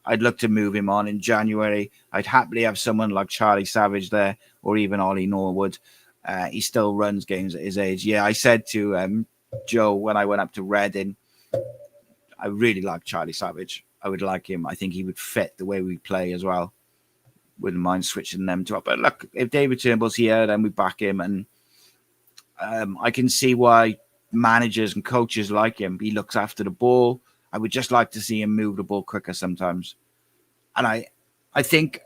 I'd look to move him on in January. I'd happily have someone like Charlie Savage there, or even Ollie Norwood. He still runs games at his age. Yeah, I said to Joe when I went up to Reading, I really like Charlie Savage. I would like him. I think he would fit the way we play as well. Wouldn't mind switching them to up. But look, if David Turnbull's here, then we back him. And I can see why managers and coaches like him. He looks after the ball. I would just like to see him move the ball quicker sometimes. And I think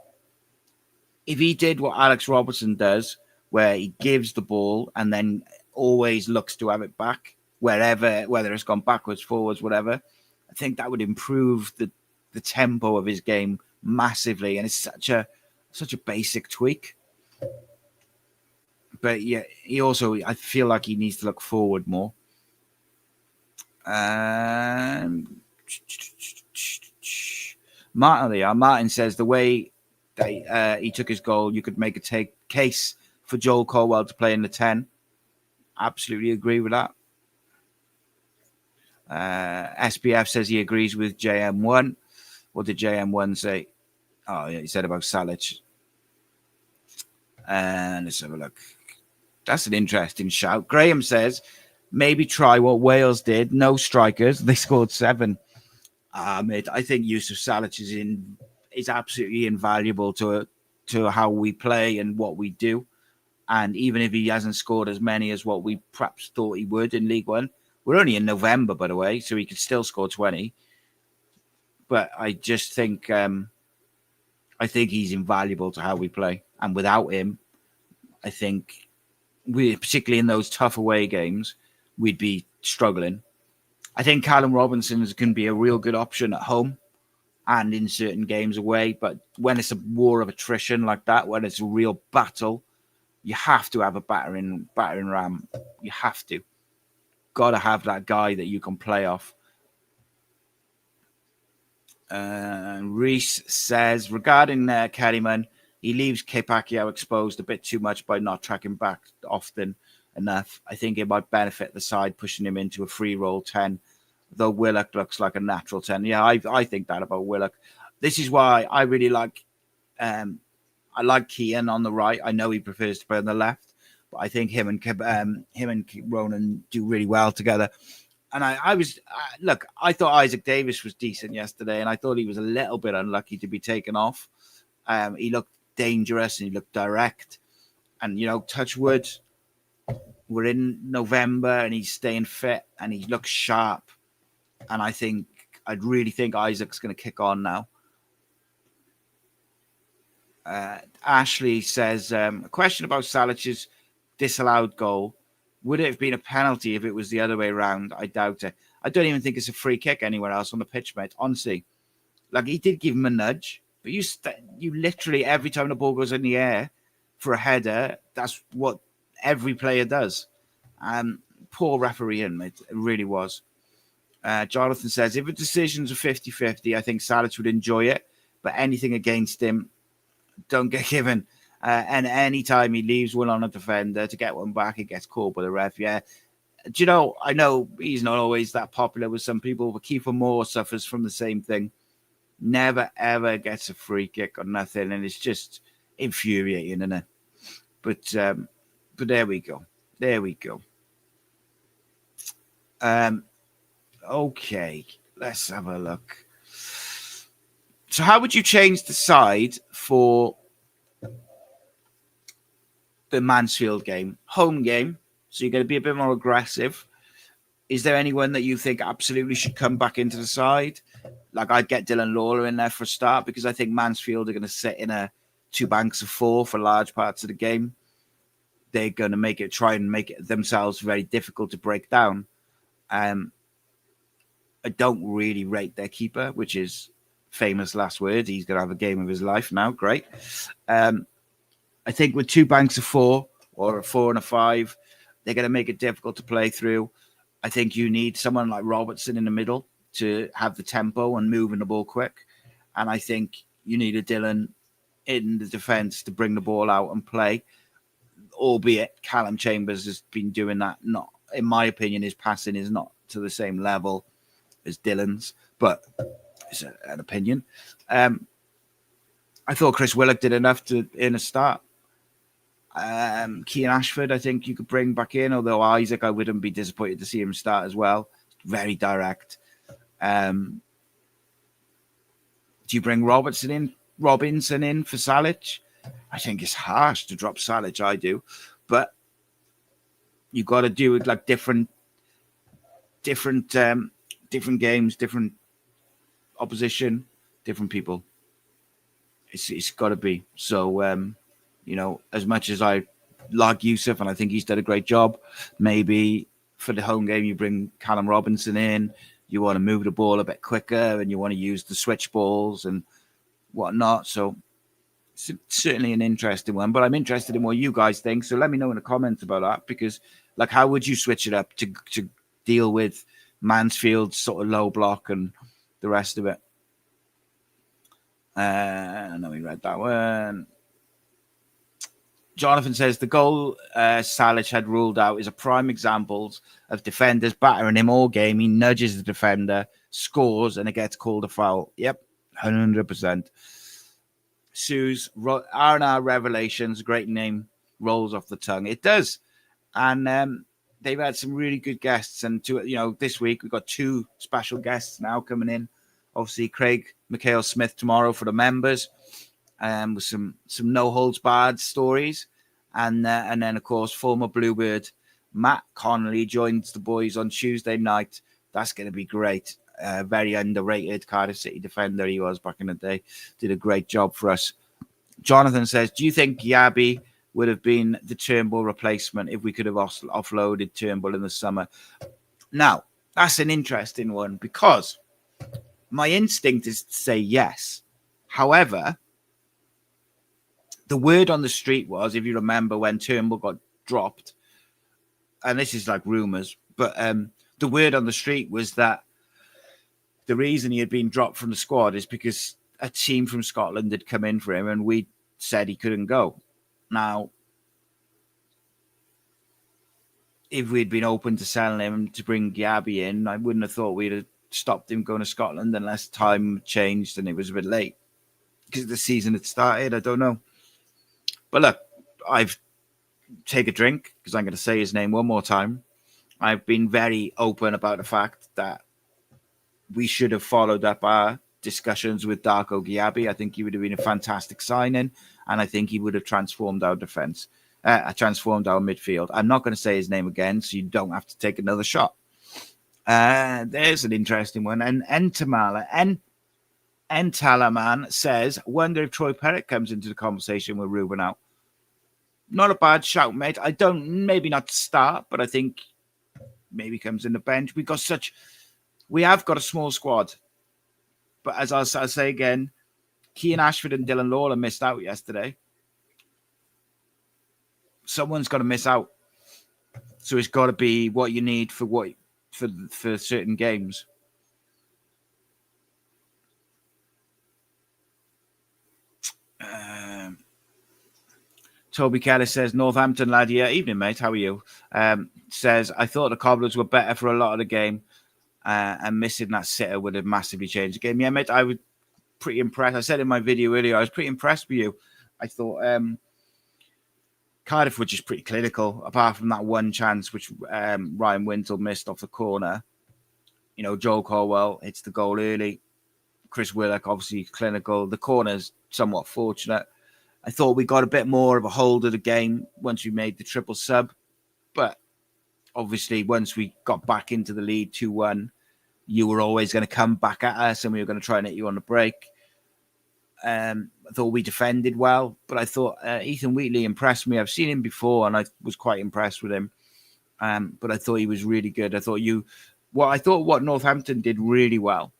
if he did what Alex Robertson does, where he gives the ball and then always looks to have it back, wherever, whether it's gone backwards, forwards, whatever, I think that would improve the tempo of his game massively. And it's such a basic tweak. But yeah, I feel like he needs to look forward more. Martin says the way that he took his goal, you could make a case for Joel Colwell to play in the 10. Absolutely agree with that. SPF says he agrees with JM1. What did JM1 say? Oh, yeah, he said about Salic. And let's have a look. That's an interesting shout. Graham says, maybe try what Wales did. No strikers. They scored 7. Mate, I think Yusuf Salic is absolutely invaluable to how we play and what we do. And even if he hasn't scored as many as what we perhaps thought he would in League One, we're only in November, by the way, so he could still score 20. But I just think he's invaluable to how we play. And without him, I think particularly in those tough away games, we'd be struggling. I think Callum Robinson can be a real good option at home and in certain games away. But when it's a war of attrition like that, when it's a real battle, you have to have a battering ram. You have to. Got to have that guy that you can play off. Reese says, regarding Kerryman, he leaves Kepakio exposed a bit too much by not tracking back often enough. I think it might benefit the side pushing him into a free roll 10, though Willock looks like a natural 10. Yeah, I think that about Willock. This is why I really like I like Kean on the right. I know he prefers to play on the left, but I think him and Ronan do really well together. And I thought Isaac Davis was decent yesterday, and I thought he was a little bit unlucky to be taken off. He looked dangerous and he looked direct. And, touch wood, we're in November and he's staying fit and he looks sharp. And I'd really think Isaac's going to kick on now. Ashley says, a question about Salic's disallowed goal. Would it have been a penalty if it was the other way around? I doubt it. I don't even think it's a free kick anywhere else on the pitch, mate. Honestly, he did give him a nudge, but you literally every time the ball goes in the air for a header, that's what every player does. Poor refereeing, mate. It really was. Jonathan says, if a decision's a 50-50, I think Salic would enjoy it, but anything against him, don't get given. And any time he leaves one on a defender to get one back, he gets called by the ref. Yeah. Do you know, I know he's not always that popular with some people, but Kiefer Moore suffers from the same thing. Never, ever gets a free kick or nothing. And it's just infuriating, isn't it? But there we go. There we go. Okay. Let's have a look. So how would you change the side for the Mansfield game? Home game, so you're going to be a bit more aggressive. Is there anyone that you think absolutely should come back into the side? I'd get Dylan Lawler in there for a start because I think Mansfield are going to sit in a 2 banks of 4 for large parts of the game. They're going to try and make it themselves very difficult to break down. I don't really rate their keeper, which is famous last words. He's going to have a game of his life now. Great. I think with 2 banks of 4 or a 4 and a 5, they're going to make it difficult to play through. I think you need someone like Robertson in the middle to have the tempo and moving the ball quick. And I think you need a Dylan in the defence to bring the ball out and play, albeit Callum Chambers has been doing that. Not, in my opinion, his passing is not to the same level as Dylan's, but it's an opinion. I thought Chris Willock did enough in a start. Kean Ashford, I think you could bring back in, although Isaac, I wouldn't be disappointed to see him start as well. Very direct. Do you bring Robinson in for Salic? I think it's harsh to drop Salic, I do. But you got to do it different games, different opposition, different people. It's got to be. So, as much as I like Yusuf and I think he's done a great job, maybe for the home game you bring Callum Robinson in, you want to move the ball a bit quicker and you want to use the switch balls and whatnot. So it's certainly an interesting one, but I'm interested in what you guys think. So let me know in the comments about that, because how would you switch it up to deal with Mansfield's sort of low block and the rest of it? And then we read that one. Jonathan says the goal Salic had ruled out is a prime example of defenders battering him all game. He nudges the defender, scores, and it gets called a foul. Yep, 100%. Sue's R&R Revelations, great name, rolls off the tongue. It does. And they've had some really good guests. And this week we've got 2 special guests now coming in. Obviously, Craig McHale-Smith tomorrow for the members. With some no holds barred stories, And then, of course, former Bluebird Matt Connolly joins the boys on Tuesday night. That's going to be great. Very underrated Cardiff City defender he was back in the day. Did a great job for us. Jonathan says, do you think Yabi would have been the Turnbull replacement if we could have offloaded Turnbull in the summer? Now, that's an interesting one because my instinct is to say yes. However, the word on the street was, if you remember when Turnbull got dropped, and this is like rumours, but the word on the street was that the reason he had been dropped from the squad is because a team from Scotland had come in for him and we said he couldn't go. Now, if we'd been open to selling him to bring Yabi in, I wouldn't have thought we'd have stopped him going to Scotland unless time changed and it was a bit late because the season had started. I don't know. But look, I've take a drink because I'm going to say his name one more time. I've been very open about the fact that we should have followed up our discussions with Darko Gyabi. I think he would have been a fantastic signing, and I think he would have transformed our defence, transformed our midfield. I'm not going to say his name again, so you don't have to take another shot. There's an interesting one. And Entalaman says, wonder if Troy Perrott comes into the conversation with Ruben out. Not a bad shout, mate. I don't, maybe not start, but I think maybe comes in the bench. We have got a small squad. But as I'll say again, Keane Ashford and Dylan Lawler missed out yesterday. Someone's got to miss out. So it's got to be what you need for certain games. Toby Kelly says, Northampton lad, yeah, evening, mate. How are you? Says, I thought the Cobblers were better for a lot of the game. And missing that sitter would have massively changed the game. Yeah, mate, I was pretty impressed. I said in my video earlier, I was pretty impressed with you. I thought Cardiff were just pretty clinical, apart from that one chance which Ryan Wintle missed off the corner. You know, Joel Colwell hits the goal early. Chris Willock, obviously clinical. The corner's somewhat fortunate. I thought we got a bit more of a hold of the game once we made the triple sub. But obviously, once we got back into the lead 2-1, you were always going to come back at us and we were going to try and hit you on the break. I thought we defended well, but I thought Ethan Wheatley impressed me. I've seen him before and I was quite impressed with him. But I thought he was really good. I thought what Northampton did really well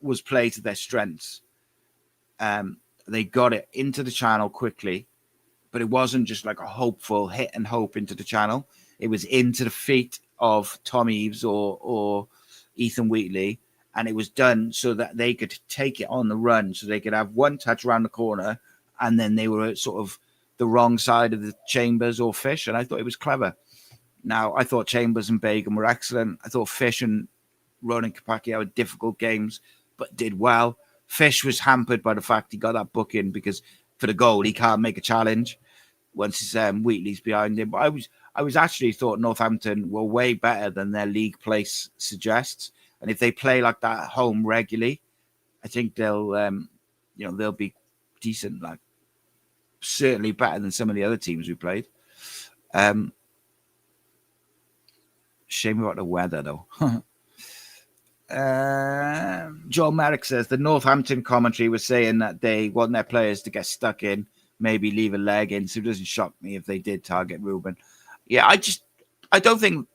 was play to their strengths. They got it into the channel quickly, but it wasn't just like a hopeful hit and hope into the channel. It was into the feet of Tom Eaves or Ethan Wheatley, and it was done so that they could take it on the run, so they could have one touch around the corner, and then they were sort of the wrong side of the Chambers or Fish, and I thought it was clever. Now, I thought Chambers and Begum were excellent. I thought Fish and Ronan Kapaki had difficult games, but did well. Fish was hampered by the fact he got that booking because for the goal, he can't make a challenge once Wheatley's behind him. But I was actually thought Northampton were way better than their league place suggests. And if they play like that at home regularly, I think they'll be decent, like certainly better than some of the other teams we played. Shame about the weather, though. Joel Merrick says the Northampton commentary was saying that they want their players to get stuck in, maybe leave a leg in. So it doesn't shock me if they did target Ruben. Yeah, I don't think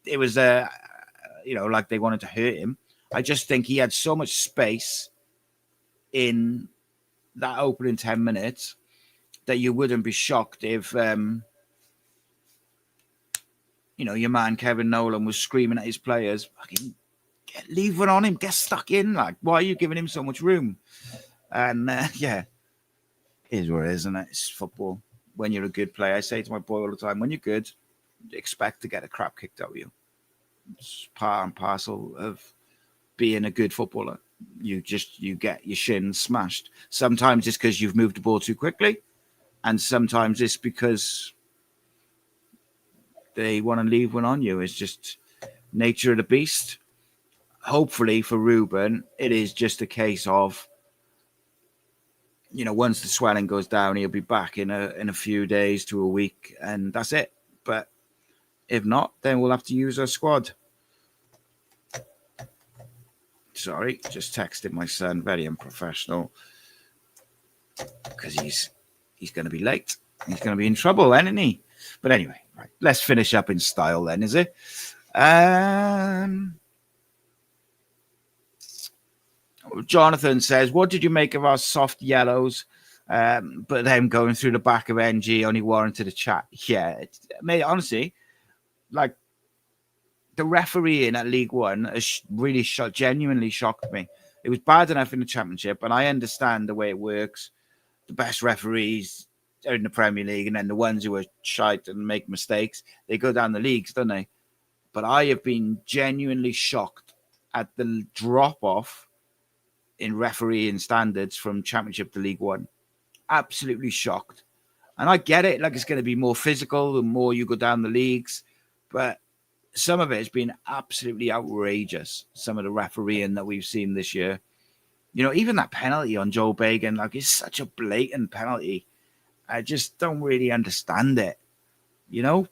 it was like they wanted to hurt him. I just think he had so much space in that opening 10 minutes that you wouldn't be shocked if your man Kevin Nolan was screaming at his players, fucking leave one on him, get stuck in. Like, why are you giving him so much room? And it is what it is, isn't it? It's football. When you're a good player, I say to my boy all the time, when you're good, expect to get a crap kicked out of you. It's part and parcel of being a good footballer. You get your shins smashed. Sometimes it's because you've moved the ball too quickly, and sometimes it's because they want to leave one on you. It's just nature of the beast. Hopefully for Ruben, it is just a case of once the swelling goes down, he'll be back in a few days to a week, and that's it. But if not, then we'll have to use our squad. Sorry, just texted my son, very unprofessional, because he's going to be late. He's going to be in trouble then, isn't he? But anyway, right, let's finish up in style then, is it? Jonathan says, what did you make of our soft yellows? But them going through the back of NG only warranted a chat. Yeah, mate, honestly, like, the refereeing at League One has really genuinely shocked me. It was bad enough in the Championship, and I understand the way it works. The best referees are in the Premier League, and then the ones who are shite and make mistakes, they go down the leagues, don't they? But I have been genuinely shocked at the drop-off in refereeing standards from Championship to League One. Absolutely shocked. And I get it, like, it's going to be more physical the more you go down the leagues, but some of it has been absolutely outrageous, some of the refereeing that we've seen this year. Even that penalty on Joe Bagan, like, it's such a blatant penalty. I just don't really understand it,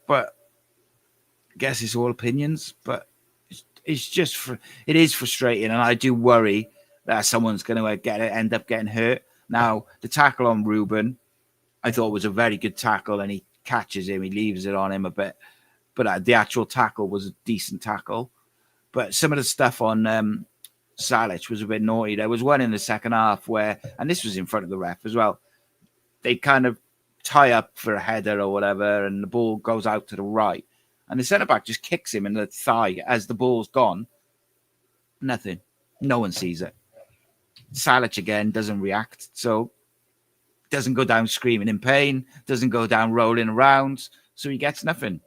but I guess it's all opinions, but it's just, it is frustrating, and I do worry that someone's going to end up getting hurt. Now, the tackle on Ruben, I thought was a very good tackle, and he catches him, he leaves it on him a bit. But the actual tackle was a decent tackle. But some of the stuff on Salic was a bit naughty. There was one in the second half where, and this was in front of the ref as well, they kind of tie up for a header or whatever, and the ball goes out to the right. And the centre-back just kicks him in the thigh as the ball's gone. Nothing. No one sees it. Salic, again, doesn't react. So doesn't go down screaming in pain, doesn't go down rolling around. So he gets nothing.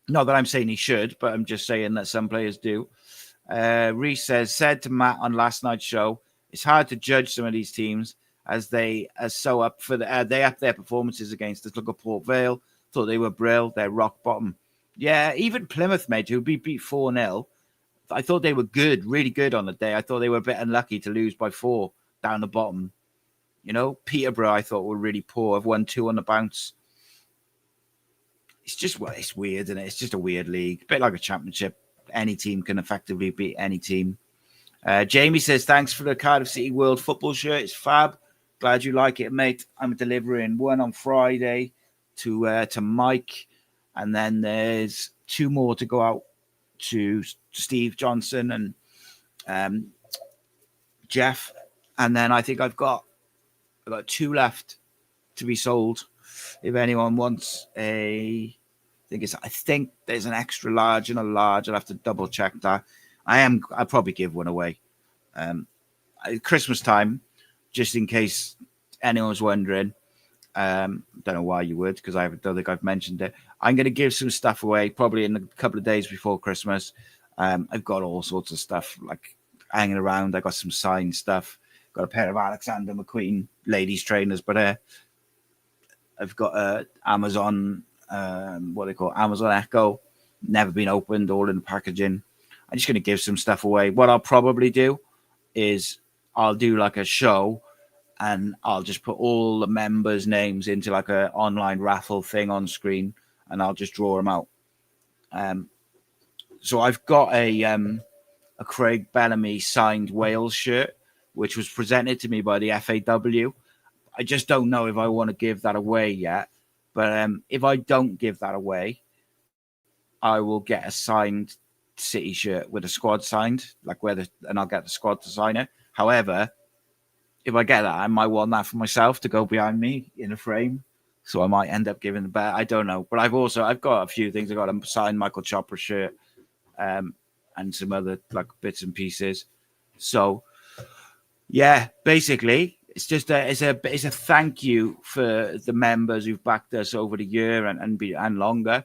Not that I'm saying he should, but I'm just saying that some players do. Reese said to Matt on last night's show, it's hard to judge some of these teams as they are so up for they up their performances against us. Look at Port Vale, thought they were brill, they're rock bottom. Yeah, even Plymouth, mate, who beat 4-0. I thought they were good, really good on the day. I thought they were a bit unlucky to lose by 4 down the bottom. Peterborough, I thought, were really poor. I've won 2 on the bounce. It's just, it's weird, isn't it? It's just a weird league. A bit like a Championship. Any team can effectively beat any team. Jamie says, thanks for the Cardiff City World football shirt. It's fab. Glad you like it, mate. I'm delivering one on Friday to Mike. And then there's 2 more to go out to Steve Johnson and Jeff. And then I think I've got 2 left to be sold. If anyone wants I think there's an extra large and a large. I'll have to double check that. I'll probably give one away. Christmas time, just in case anyone's wondering. Don't know why you would, because I don't think I've mentioned it. I'm going to give some stuff away probably in a couple of days before Christmas. I've got all sorts of stuff like hanging around. I got some signed stuff. Got a pair of Alexander McQueen ladies trainers, but I've got Amazon, what they call Amazon Echo, never been opened, all in the packaging. I'm just going to give some stuff away. What I'll probably do is I'll do like a show, and I'll just put all the members' names into like a online raffle thing on screen, and I'll just draw them out. So I've got a Craig Bellamy signed Wales shirt, which was presented to me by the FAW. I just don't know if I want to give that away yet. But if I don't give that away, I will get a signed City shirt with a squad signed, and I'll get the squad to sign it. However, if I get that, I might want that for myself to go behind me in a frame. So I might end up giving the bet. I don't know. But I've got a few things. I've got a signed Michael Chopra shirt and some other bits and pieces. So yeah, basically, it's just it's a thank you for the members who've backed us over the year and longer.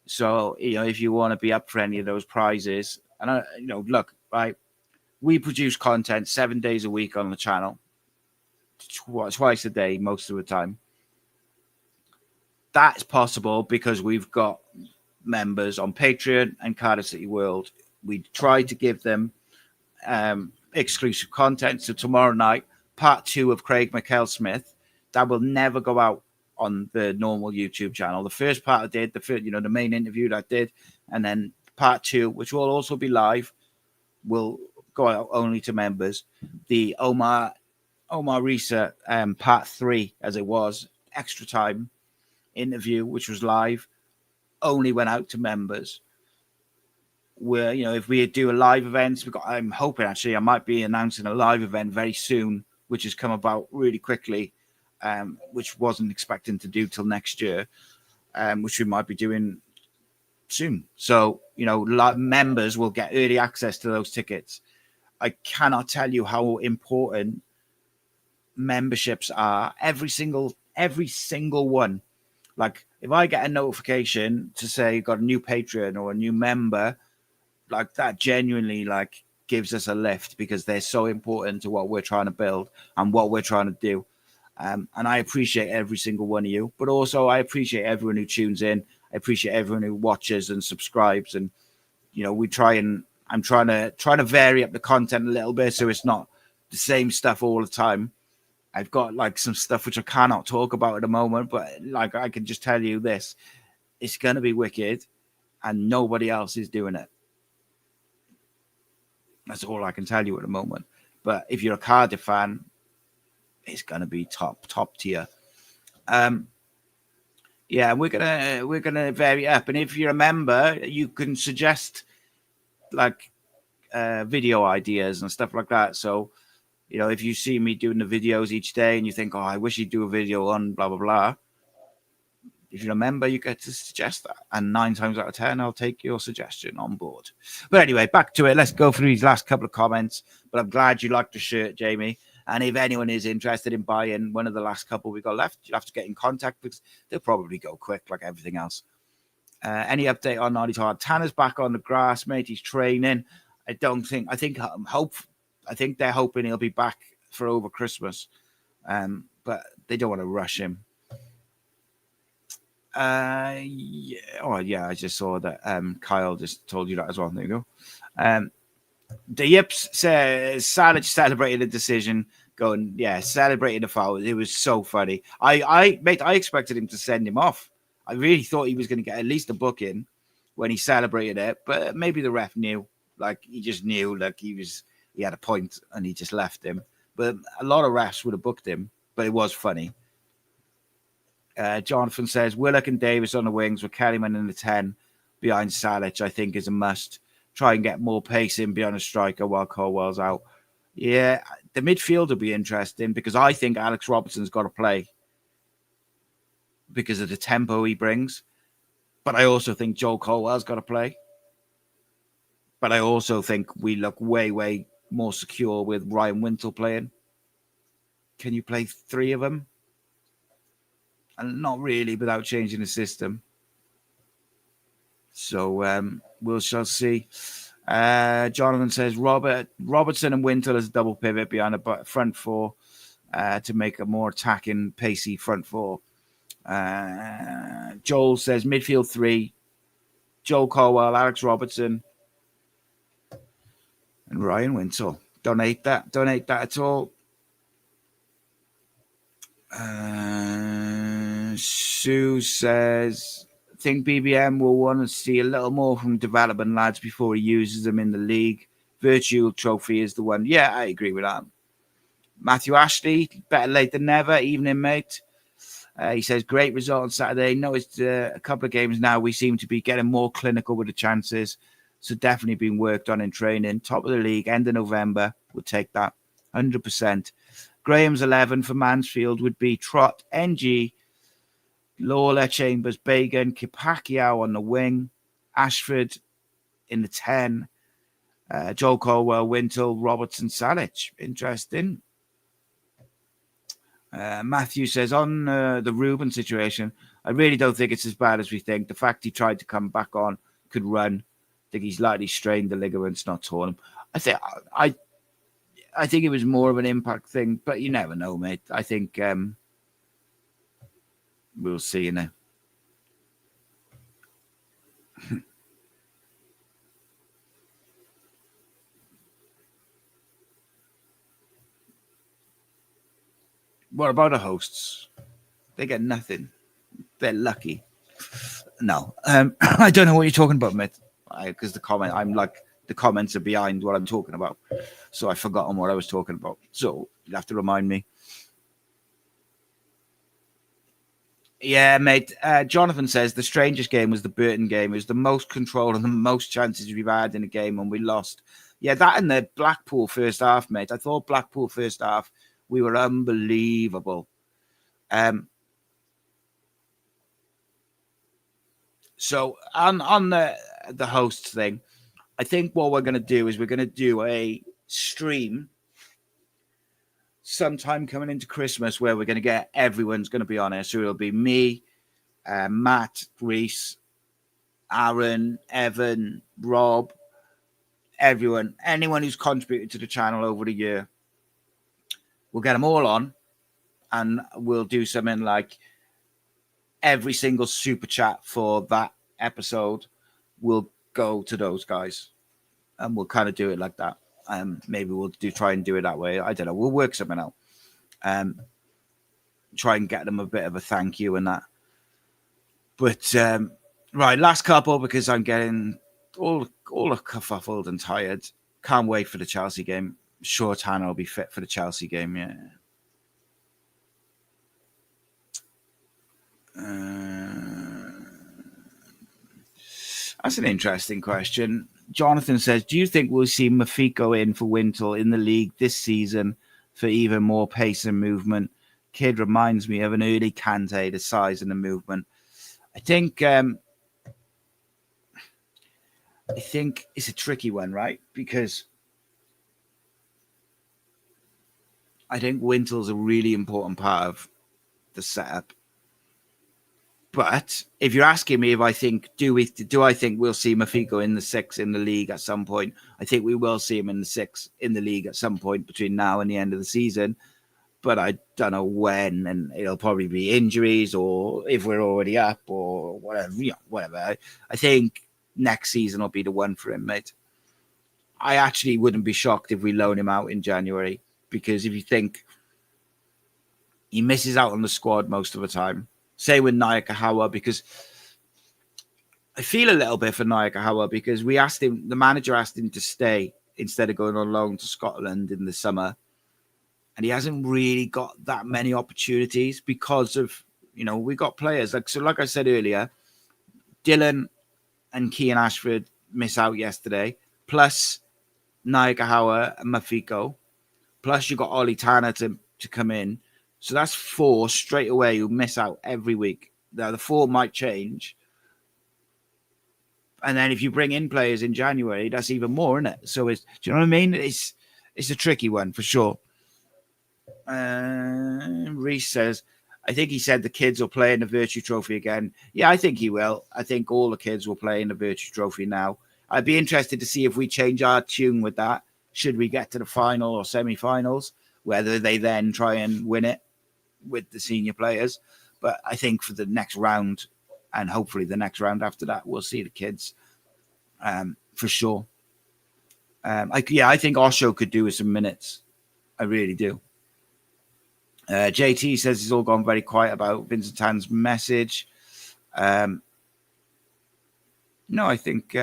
So if you want to be up for any of those prizes, and look, right, we produce content 7 days a week on the channel, twice a day most of the time. That's possible because we've got members on Patreon and Cardiff City World. We try to give them exclusive content. So tomorrow night, part 2 of Craig McHale-Smith. That will never go out on the normal YouTube channel. The first part I did, the main interview that I did, and then part 2, which will also be live, will go out only to members. The Omar Risa part 3, as it was, extra time interview, which was live, only went out to members. Where, if we do a live event, I'm hoping actually I might be announcing a live event very soon, which has come about really quickly, which wasn't expecting to do till next year, which we might be doing soon. So, members will get early access to those tickets. I cannot tell you how important memberships are. Every single one. Like, if I get a notification to say you've got a new patron or a new member, like, that genuinely gives us a lift, because they're so important to what we're trying to build and what we're trying to do. And I appreciate every single one of you, but also I appreciate everyone who tunes in. I appreciate everyone who watches and subscribes. And, I'm trying to vary up the content a little bit, so it's not the same stuff all the time. I've got some stuff which I cannot talk about at the moment, but I can just tell you this, it's going to be wicked and nobody else is doing it. That's all I can tell you at the moment. But if you're a Cardiff fan, it's going to be top tier. Yeah, we're gonna vary up, and if you're a member, you can suggest video ideas and stuff like that. So, if you see me doing the videos each day and you think, oh, I wish you'd do a video on blah blah blah, if you're a member, you get to suggest that, and 9 times out of 10, I'll take your suggestion on board. But anyway, back to it. Let's go through these last couple of comments. But I'm glad you liked the shirt, Jamie. And if anyone is interested in buying one of the last couple we got left, you'll have to get in contact, because they'll probably go quick like everything else. Any update on Noddy's Hard? Tanner's back on the grass, mate. He's training. I think they're hoping he'll be back for over Christmas. But they don't want to rush him. I just saw that Kyle just told you that as well. There you go. The Yips says Salic celebrated a decision, going, celebrated a foul. It was so funny. I expected him to send him off. I really thought he was going to get at least a booking when he celebrated it, but maybe the ref knew. He just knew, he had a point and he just left him. But a lot of refs would have booked him, but it was funny. Jonathan says Willock and Davis on the wings with Kellyman in the 10 behind Salic, I think, is a must. Try and get more pace in beyond a striker while Colwell's out. Yeah, the midfield will be interesting, because I think Alex Robertson's got to play because of the tempo he brings. But I also think Joel Colwell's got to play. But I also think we look way, way more secure with Ryan Wintle playing. Can you play 3 of them? And not really without changing the system. So we shall see. Jonathan says Robertson and Wintle as a double pivot behind a front 4 to make a more attacking, pacey front 4. Joel says midfield 3. Joel Colwell, Alex Robertson, and Ryan Wintle. Don't hate that at all. Sue says, I think BBM will want to see a little more from development lads before he uses them in the league. Virtual trophy is the one. Yeah, I agree with that. Matthew Ashley, better late than never. Evening, mate. He says, great result on Saturday. Noticed a couple of games now we seem to be getting more clinical with the chances. So definitely been worked on in training. Top of the league, end of November. We'll take that. 100%. Graham's 11 for Mansfield would be Trott, NG, Lawler, Chambers, Bagan, Kipakiao on the wing, Ashford in the 10, Joel Colwell, Wintle, Robertson, Salic. Interesting. Matthew says, on the Ruben situation, I really don't think it's as bad as we think. The fact he tried to come back on, could run. I think he's likely strained the ligaments, not torn them. I think it was more of an impact thing, but you never know, mate. I think we'll see, you know. What about the hosts? They get nothing. They're lucky. No, I don't know what you're talking about, mate. Because the comments are behind what I'm talking about, so I've forgotten what I was talking about. So you'll have to remind me. Yeah, mate. Jonathan says the strangest game was the Burton game. It was the most control and the most chances we've had in a game when we lost. Yeah, that and the Blackpool first half, mate. I thought Blackpool first half, we were unbelievable. So on the hosts thing, I think what we're going to do is we're going to do a stream sometime coming into Christmas where we're going to get everyone's going to be on it. So it'll be me, Matt, Reese, Aaron, Evan, Rob, everyone, anyone who's contributed to the channel over the year. We'll get them all on and we'll do something like every single super chat for that episode will go to those guys, and we'll kind of do it like that. Maybe we'll try and do it that way. I don't know. We'll work something out. Try and get them a bit of a thank you and that. But right, last couple, because I'm getting all kerfuffled and tired. Can't wait for the Chelsea game. Sure, Tanner will be fit for the Chelsea game. Yeah. That's an interesting question. Jonathan says, do you think we'll see Mafiko in for Wintle in the league this season for even more pace and movement? Kid reminds me of an early Kante, the size and the movement. I think it's a tricky one, right? Because I think Wintle's a really important part of the setup. But if you're asking me if I think, do I think we'll see Mafiko in the 6 in the league at some point? I think we will see him in the 6 in the league at some point between now and the end of the season. But I don't know when, and it'll probably be injuries or if we're already up or whatever. Whatever. I think next season will be the one for him, mate. I actually wouldn't be shocked if we loan him out in January, because if you think he misses out on the squad most of the time. Say with Nayakawa, because I feel a little bit for Nayakawa because the manager asked him to stay instead of going on loan to Scotland in the summer. And he hasn't really got that many opportunities because of, we got players. Like I said earlier, Dylan and Kean Ashford miss out yesterday, plus Nayakawa and Mafiko, plus you got Ollie Tanner to come in. So that's 4 straight away who miss out every week. Now, the 4 might change. And then if you bring in players in January, that's even more, isn't it? So do you know what I mean? It's a tricky one for sure. Reese says, I think he said the kids will play in the Virtue Trophy again. Yeah, I think he will. I think all the kids will play in the Virtue Trophy now. I'd be interested to see if we change our tune with that. Should we get to the final or semi-finals, whether they then try and win it with the senior players. But I think for the next round, and hopefully the next round after that, we'll see the kids for sure. I think Osho could do with some minutes. I really do. JT says he's all gone very quiet about Vincent Tan's message. No, I think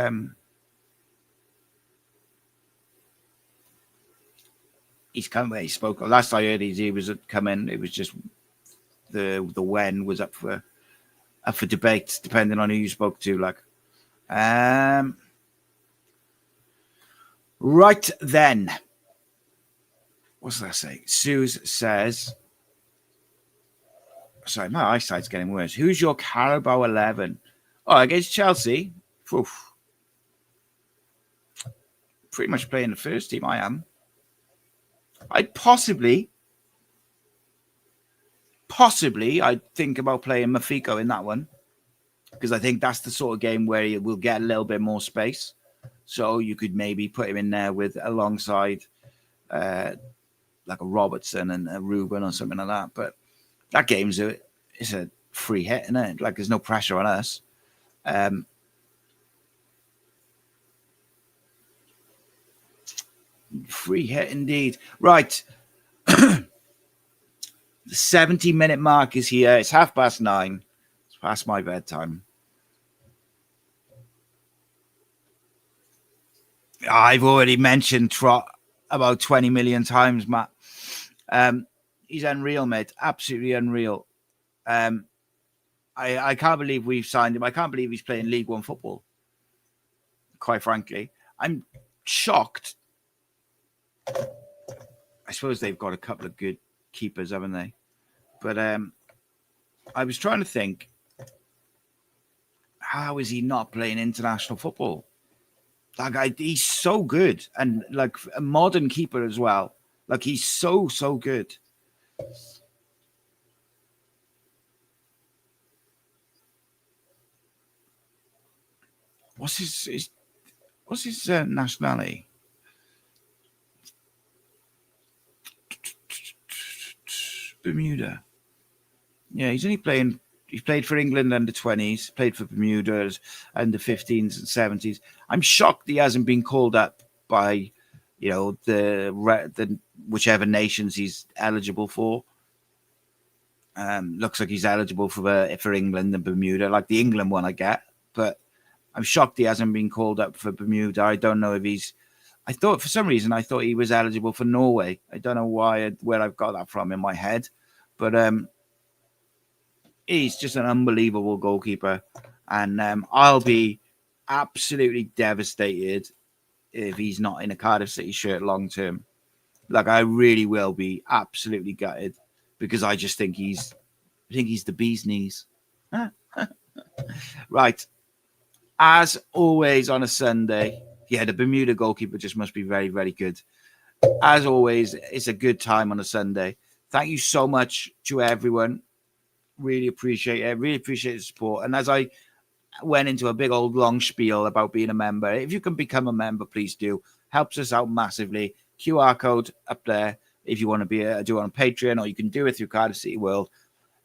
he's come. He spoke last I heard. He was coming. It was just the when was up for debate, depending on who you spoke to. Right then, what's that say? Suze says, sorry, my eyesight's getting worse. Who's your Carabao 11? Oh, against Chelsea. Oof. Pretty much playing the first team. I am. I'd possibly, I'd think about playing Mafiko in that one, because I think that's the sort of game where he will get a little bit more space. So you could maybe put him in there alongside like a Robertson and a Ruben or something like that. But that game's it's a free hit, isn't it? Like, there's no pressure on us. Free hit indeed. Right. The 70-minute mark is here. It's 9:30. It's past my bedtime. I've already mentioned Trot about 20 million times, Matt. He's unreal, mate. Absolutely unreal. I can't believe we've signed him. I can't believe he's playing League One football. Quite frankly, I'm shocked. I suppose they've got a couple of good keepers, haven't they? But I was trying to think, how is he not playing international football? Like, he's so good, and like a modern keeper as well. Like, he's so good. What's his nationality? Bermuda. Yeah, he's only playing. He's played for England under 20s, played for Bermuda under 15s and 70s. I'm shocked he hasn't been called up by, the whichever nations he's eligible for. Looks like he's eligible for England and Bermuda, like the England one I get. But I'm shocked he hasn't been called up for Bermuda. I don't know if he's. I thought for some reason he was eligible for Norway. I don't know where I've got that from in my head, but he's just an unbelievable goalkeeper, and I'll be absolutely devastated if he's not in a Cardiff City shirt long term. Like, I really will be absolutely gutted, because I just think he's the bee's knees. Right. As always on a Sunday, the Bermuda goalkeeper just must be very, very good. As always, it's a good time on a Sunday. Thank you so much to everyone. Really appreciate it. Really appreciate the support. And as I went into a big old long spiel about being a member, if you can become a member, please do. Helps us out massively. QR code up there if you want to do it on Patreon, or you can do it through Cardiff City World.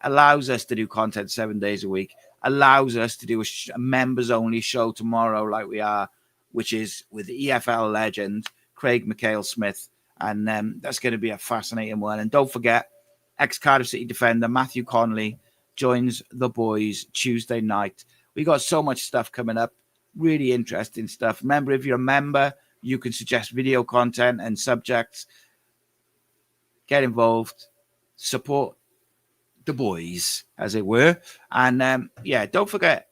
Allows us to do content 7 days a week. Allows us to do a members-only show tomorrow like we are, which is with EFL legend Craig McHale-Smith. And that's going to be a fascinating one. And don't forget, ex-Cardiff City defender Matthew Connolly joins the boys Tuesday night. We got so much stuff coming up. Really interesting stuff. Remember, if you're a member, you can suggest video content and subjects. Get involved. Support the boys, as it were. And don't forget,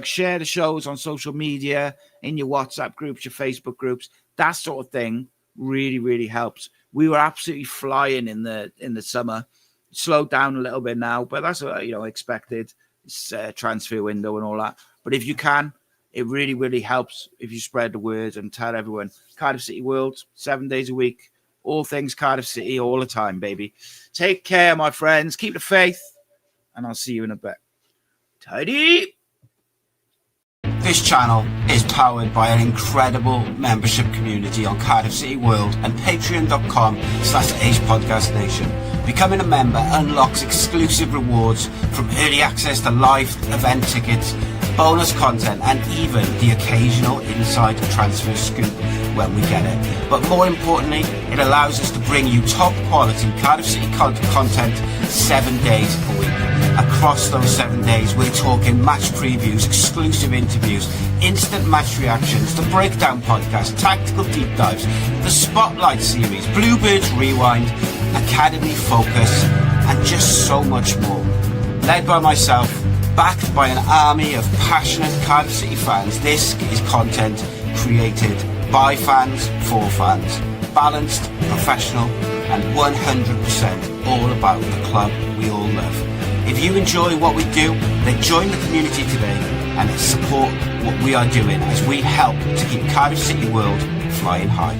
share the shows on social media, in your WhatsApp groups, your Facebook groups. That sort of thing really, really helps. We were absolutely flying in the summer. Slowed down a little bit now, but that's expected. It's transfer window and all that. But if you can, it really, really helps if you spread the word and tell everyone. Cardiff City World, 7 days a week. All things Cardiff City all the time, baby. Take care, my friends. Keep the faith, and I'll see you in a bit. Tidy. This channel is powered by an incredible membership community on Cardiff City World and patreon.com/AcePodcastNation. Becoming a member unlocks exclusive rewards, from early access to live event tickets, bonus content, and even the occasional inside transfer scoop when we get it. But more importantly, it allows us to bring you top quality Cardiff City content 7 days a week. Across those 7 days, we're talking match previews, exclusive interviews, instant match reactions, the breakdown podcast, tactical deep dives, the Spotlight series, Bluebirds Rewind, Academy Focus, and just so much more. Led by myself, backed by an army of passionate Cardiff City fans, this is content created by fans for fans. Balanced, professional, and 100% all about the club we all love. If you enjoy what we do, then join the community today and support what we are doing as we help to keep Cardiff City World flying high.